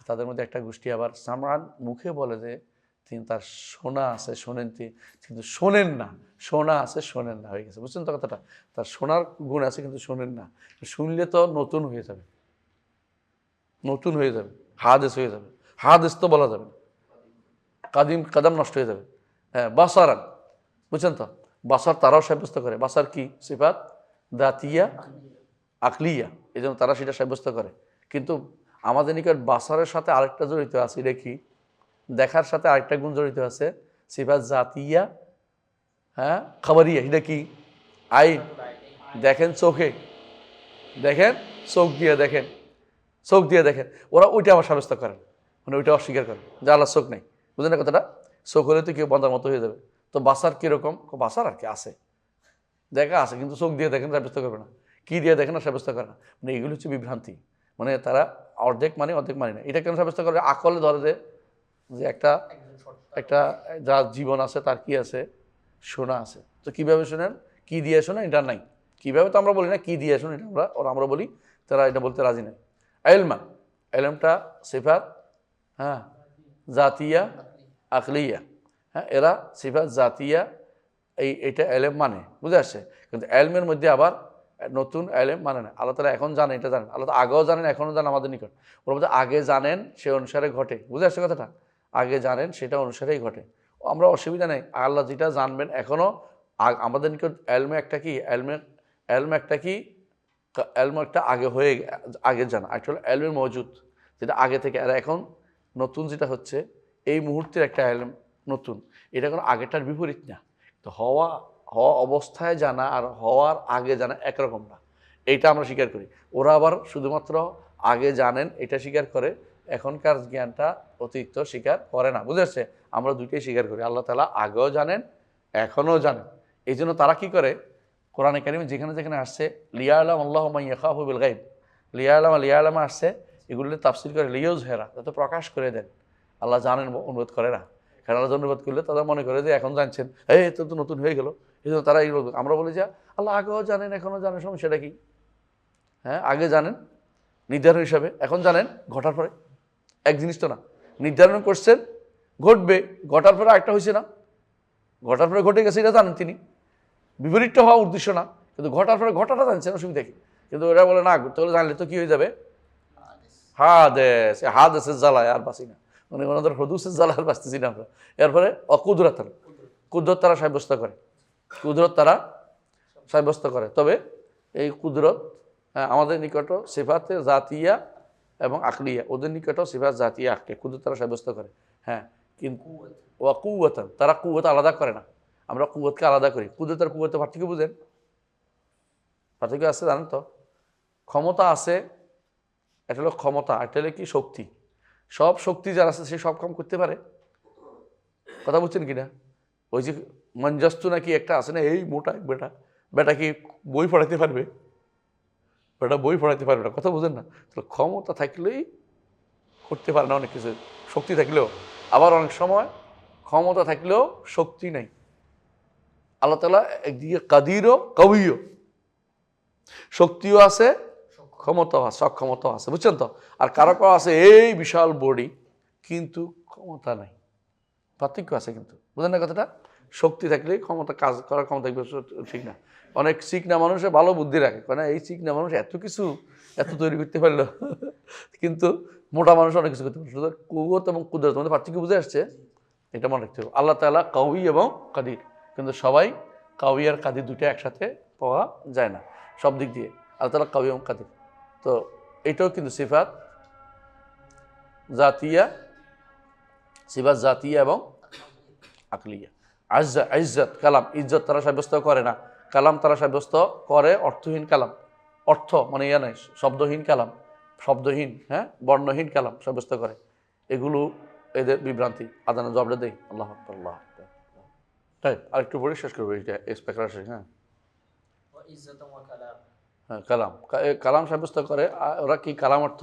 S1: তাদের মধ্যে একটা গোষ্ঠী আবার সামান মুখে বলে যে তিনি তার শোনা আছে, শোনেন তিনি, কিন্তু শোনেন না। শোনা আছে, শোনেন না হয়ে গেছে, বুঝছেন তো কথাটা? তার শোনার গুণ আছে কিন্তু শোনেন না। শুনলে তো নতুন হয়ে যাবে, নতুন হয়ে যাবে, হাদেস হয়ে যাবে। হাদেস তো বলা যাবে না, কাদাম নষ্ট হয়ে যাবে। হ্যাঁ, বাসারান, বুঝছেন তো? বাসার তারাও সাব্যস্ত করে। বাসার কি? সিফাত দাতিয়া আকলিয়া, এই জন্য তারা সেটা সাব্যস্ত করে। কিন্তু আমাদের নিকট বাসারের সাথে আরেকটা জড়িত আছে, এটা কি? দেখার সাথে আরেকটা গুণ জড়িত আছে, সিফাত জাতিয়া, হ্যাঁ, খাবারিয়া। এটা কি? আইন, দেখেন চোখে, দেখেন চোখ দিয়ে দেখেন, চোখ দিয়ে দেখেন। ওরা ওইটা আবার সাব্যস্ত করেন, মানে ওইটা অস্বীকার করেন যে আল্লাহ চোখ নেই। বুঝলেন না কথাটা? চোখ হলে তো কেউ বন্ধার মতো হয়ে যাবে। তো বাসার কীরকম? বাসার আর কি আছে, দেখা আছে, কিন্তু চোখ দিয়ে দেখেন সাব্যস্ত করবে না। কী দিয়ে দেখেন না সাব্যস্ত করে না। মানে এগুলো হচ্ছে বিভ্রান্তি। মানে তারা অর্ধেক মানে অর্ধেক মানে না। এটা কেন সাব্যস্ত করে? আকলে ধরে যে একটা যার জীবন আছে, তার কি আছে? শোনা আছে। তো কীভাবে শোনেন? কি দিয়ে শোনেন? এটা নাই। কীভাবে তো আমরা বলি না, কি দিয়ে শোনেন, এটা আমরা বলি তারা এটা বলতে রাজি নেই। ইলমা, ইলমটা সিফাত হ্যাঁ জাতিয়া আকলিয়া, হ্যাঁ এরা সিফাত জাতিয়া এটা এলেম মানে, বুঝে আসছে। কিন্তু এলমের মধ্যে আবার নতুন এলেম মানে না। আল্লাহ তালা এখন জানেন, এটা জানেন, আল্লাহ আগেও জানেন এখনও জানেন আমাদের নিকট। ওর মধ্যে আগে জানেন সে অনুসারে ঘটে, বুঝে আসছে কথাটা, আগে জানেন সেটা অনুসারেই ঘটে। আমরা অসুবিধা নেই, আল্লাহ যেটা জানবেন এখনও আমাদের নিকট এলমে একটা কি এলমে একটা কি এলম একটা আগে হয়ে আগে জানা অ্যাকচুয়ালি এলমের মজুদ যেটা আগে থেকে, আর এখন নতুন যেটা হচ্ছে এই মুহূর্তের একটা এলম নতুন, এটা কোনো আগেটার বিপরীত না। তো হওয়া অবস্থায় জানা আর হওয়ার আগে জানা একরকম না, এইটা আমরা স্বীকার করি। ওরা আবার শুধুমাত্র আগে জানেন এটা স্বীকার করে, এখনকার জ্ঞানটা অতিরিক্ত স্বীকার করে না, বুঝে আসছে। আমরা দুইটাই স্বীকার করি, আল্লাহ তাআলা আগেও জানেন এখনও জানেন। এই জন্য তারা কী করে, কোরআনে কারিমে যেখানে যেখানে আসছে লিয়ালাম আল্লাহ মান ইয়াখাফু বিল গায়ব, লিয়ালামা আসছে, এগুলো তাফসীর করে লিউজ হেরা, যাতে প্রকাশ করে দেন। আল্লাহ জানেন অনুরোধ করে না, কারণ আল্লাহ অনুরোধ করলে তারা মনে করে যে এখন জানছেন, এই তো নতুন হয়ে গেল, এই জন্য তারা এগুলো। আমরা বলি যে আল্লাহ আগেও জানেন এখনও জানেন, সমস্যাটা কি? হ্যাঁ আগে জানেন নির্ধারণ হিসাবে, এখন জানেন ঘটার পরে, এক জিনিস তো না। নির্ধারণ করছেন ঘটবে, ঘটার পরে একটা হয়েছে না, ঘটার পরে ঘটে গেছে এটা জানেন তিনি, বিপরীতটা হওয়া উদ্দেশ্য না, কিন্তু ঘটার পরে ঘটাটা জানছেন, অসুবিধা কি? কিন্তু ওরা বলে না, তাহলে জানলে তো কি হয়ে যাবে, হাদেসের জ্বালায় আর বাঁচি না, মানে ওনাদের হদুসের জ্বালায় আর বাঁচতেছি না আমরা। এরপরে অকুদরত, কুদরত তারা সাব্যস্ত করে, কুদরত তারা সাব্যস্ত করে। তবে এই কুদরত আমাদের নিকট সিফাতে জাতিয়া এবং আকলিয়া, ওদের নিকট সিফাত জাতিয়া আকলিয়া, কুদরত তারা সাব্যস্ত করে। হ্যাঁ কিন্তু ওয়াকুওয়াতান, তারা কুওয়াত আলাদা করে না, আমরা কুওয়াতকে আলাদা করি। কুদরত আর কুওয়াতের পার্থক্য বুঝেন? পার্থক্য আছে জানেন তো? ক্ষমতা আছে, এটা হলো ক্ষমতা, এটা হলো কি শক্তি। সব শক্তি যার আছে সে সব কাম করতে পারে, কথা বুঝছেন কিনা? ওই যে মঞ্জস্তু নাকি একটা আছে না, এই মোটা বেটা, বেটা কি বই পড়াইতে পারবে? বেটা বই পড়াইতে পারবে না, কথা বুঝেন না? তাহলে ক্ষমতা থাকলেই করতে পারে না অনেক কিছু, শক্তি থাকলেও। আবার অনেক সময় ক্ষমতা থাকলেও শক্তি নাই। আল্লাহ তাআলা একদিকে কাদিরও কবিও, শক্তিও আছে ক্ষমতাও আছে, সক্ষমতাও আছে, বুঝছেন তো? আর কারো কারো আছে এই বিশাল বডি কিন্তু ক্ষমতা নাই, পার্থক্য আছে কিন্তু, বুঝেন না কথাটা? শক্তি থাকলে ক্ষমতা, কাজ করার ক্ষমতা থাকবে, ঠিক না? অনেক চিকনা মানুষে ভালো বুদ্ধি রাখে, কারণ এই চিকনা মানুষ এত কিছু এত তৈরি করতে পারলো কিন্তু মোটা মানুষ অনেক কিছু করতে পারলো। শুধু কুওয়াত এবং কুদরত মধ্যে পার্থক্য বুঝে আসছে, এটা মনে রাখতে হবে। আল্লাহ তাআলা কাউই এবং কাদির, কিন্তু সবাই কাউই আর কাদির দুটো একসাথে পাওয়া যায় না সব দিক দিয়ে। আল্লাহ তাআলা কাউই এবং কাদির, তো এটাও কিন্তু সিফাত জাতিয়া, সিফাত জাতিয়া এবং আকলিয়া। ইজ্জত কালাম, ইজ্জত তারা সাব্যস্ত করে না, কালাম তারা সাব্যস্ত করে অর্থহীন কালাম, অর্থ মানে ইয়া নাই, শব্দহীন কালাম, শব্দহীন হ্যাঁ বর্ণহীন কালাম সাব্যস্ত করে। এগুলো এদের বিভ্রান্তি। আদানের জবাবটা দেই। আল্লাহ আকবার, আল্লাহ আকবার। তাই আরেকটু পরে শেষ করবো এটা স্পেকার আসে। হ্যাঁ হ্যাঁ কালাম, কালাম সাব্যস্ত করে। ওরা কি কালাম অর্থ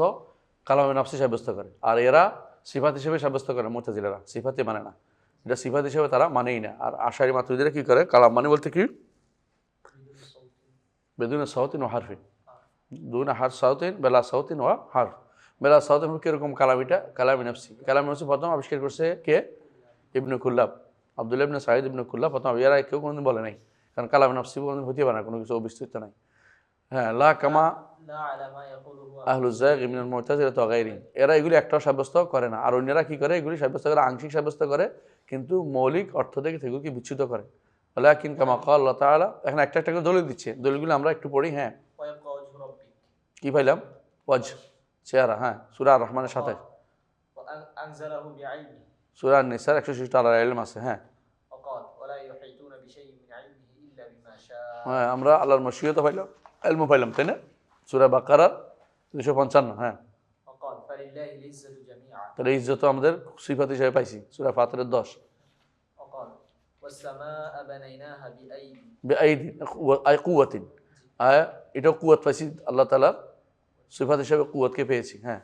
S1: কালামে নাফসি সাব্যস্ত করে, আর এরা সিফাত হিসেবে সাব্যস্ত করে। মুতাজিলারা সিফাতে মানে না, এটা সিফাত হিসেবে তারা মানেই না। আর আশারি মাতুরিদিরা কি করে, কালাম মানে বলতে কি বেদুনে সাউতিন ও হারফিন, দুনা হার সাউতিন বেলা সাউতিন ও হারফ। বেলা সাউতিন কিরকম কালাম, এটা কালামে নাফসি। কালামে নাফসি প্রথম আবিষ্কার করছে কে? ইবনে কুল্লাব, আব্দুল্লাহ ইবনে সাঈদ ইবনে কুল্লাব প্রথম। এরা কেউ কোনোদিন বলে নাই, কারণ কালামে নাফসি কোনোদিন হতে পারে না, কোনো কিছু অবিস্তৃত নাই। হ্যাঁ লা কামা আহলুজ যায়গ মিনাল মুতাজিলা ওয়া গায়রিহিম, এরা এগুলি একটাও সাব্যস্ত করে না। আর অন্যরা কি করে, এগুলি সাব্যস্ত করে, আংশিক সাব্যস্ত করে, কিন্তু মৌলিক অর্থ থেকে সেগুলিকে বিচ্যুত করে। ওয়ালাকিন কামা ক্বালা আল্লাহ তাআলা। এখন একটা একটা করে দলিল দিচ্ছে, দলিলগুলো আমরা একটু পড়ি। হ্যাঁ কি পাইলাম? ওয়াজ চেহারা, হ্যাঁ সূরা আর রহমানের 27, সূরা নিসার 166 আল্লাহর ইলম আছে। হ্যাঁ হ্যাঁ আমরা আল্লাহর মশিয়ত পাইলাম, ইলম পাইলাম, তাই না? সূরা বাকারা 255। হ্যাঁ তাহলে ইজ্জত আমাদের সিফাত হিসেবে পাইছি সূরা ফাতিরের 10। কুওয়াতিন, এটাও কুওয়াত পাইছি, আল্লাহ তাআলার সিফাত হিসেবে কুওয়াতকে পেয়েছি। হ্যাঁ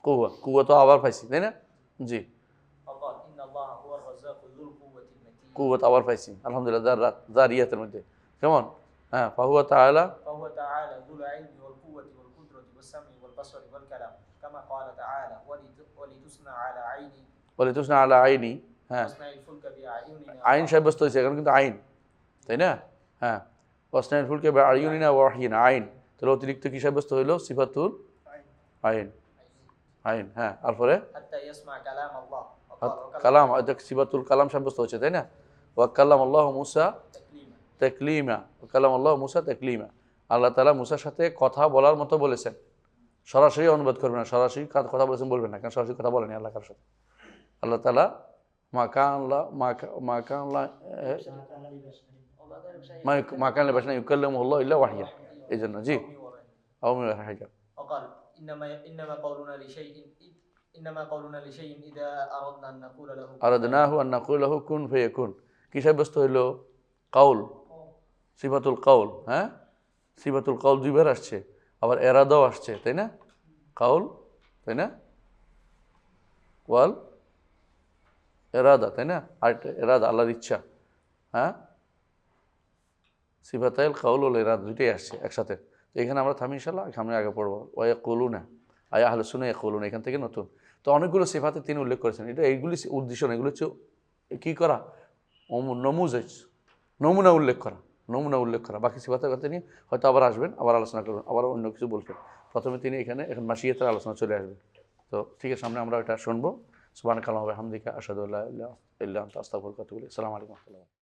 S1: কুওয়া, কুওয়া তো আবার পাইছি, তাই না? জি কুওয়াত আবার পাইছি আলহামদুলিল্লাহ যারিয়াতের মধ্যে কেমন হ্যাঁ ফাহুয়া তাআলা
S2: فهو تعالى ذو العلم والقوة والقدرة والسمع والبصر والكلام كما قال تعالى ولتصنع على عيني
S1: ওয়ালিতুসনা আলা আইনি হ্যাঁ
S2: واصنع الفلك بأعيننا
S1: আইন সাব্যস্ত হয়েছে এখন কিন্তু আইন তাই না হ্যাঁ ওয়াসনাইল ফুলকে আইউনিনা ওয়াহিনা আইন তাহলে অতিরিক্ত কি সাব্যস্ত হইলো সিফাতুল আইন আইন হ্যাঁ তারপরে
S2: حتى يسمع كلام الله
S1: কালাম এটা সিফাতুল কালাম সাব্যস্ত হচ্ছে তাই না ওয়া কাল্লাম আল্লাহ মুসা
S2: تكليما
S1: তাকলিমা ওয়া কাল্লাম আল্লাহ মুসা তাকলিমা আল্লাহ তাআলা মুসার সাথে কথা বলার মতো বলেছেন সরাসরি অনুবাদ করবেন না সরাসরি কথা বলেছেন বলবেন না কারণ সরাসরি কথা বলেনি আল্লাহ কার সাথে আল্লাহ তাআলা মাকান বাসনা ইউকাল্লিমুহুল্লাহ ইল্লা ওয়াহিয়া এই জন্য জি আওমি হাজার
S2: وقال إنما قولنا لشيء إذا أردنا أن نقول له
S1: আরাদনাহু আন নাকুল লাহু কুন ফায়াকুন কি সাব্যস্ত হইলো কাউল সিফাতুল কাউল হ্যাঁ সিফাতুল কাউল দুইবার আসছে আবার এরাদাও আসছে তাই না কাউল তাই না ওয়াল এরাদা তাই না আরেকটা এরাদা আল্লাহর ইচ্ছা হ্যাঁ সিফাতাইল কাউল ওয়াল এরাদা দুইটাই আসছে একসাথে তো এখানে আমরা থামি ইনশাআল্লাহ সামনে আগে পড়বো ওয়ায়াকুলুনা আয়া আহলে সুন্নাহ ইয়াকুলুনা এখান থেকে নতুন তো অনেকগুলো সিফাতে তিনি উল্লেখ করেছেন এটা এইগুলি উদ্দেশ্য না এগুলো হচ্ছে কী করা নমুনা উল্লেখ করা বাকি সিফাতের কথা নিয়ে হয়তো আবার আসবেন আবার আলোচনা করবেন আবার অন্য কিছু বলবেন প্রথমে তিনি এখানে এখন মাসিয়াতের আলোচনা চলে আসবেন তো ঠিক আছে সামনে আমরা এটা শুনবো সুবহানাকাল্লাহু ওয়া বিহামদিকা আশহাদু আল্লা ইলাহা ইল্লা আনতা আস্তাগফিরুকা ওয়া আতুবু ইলাইক আসসালামু আলাইকুম ওয়া রাহমাতুল্লাহ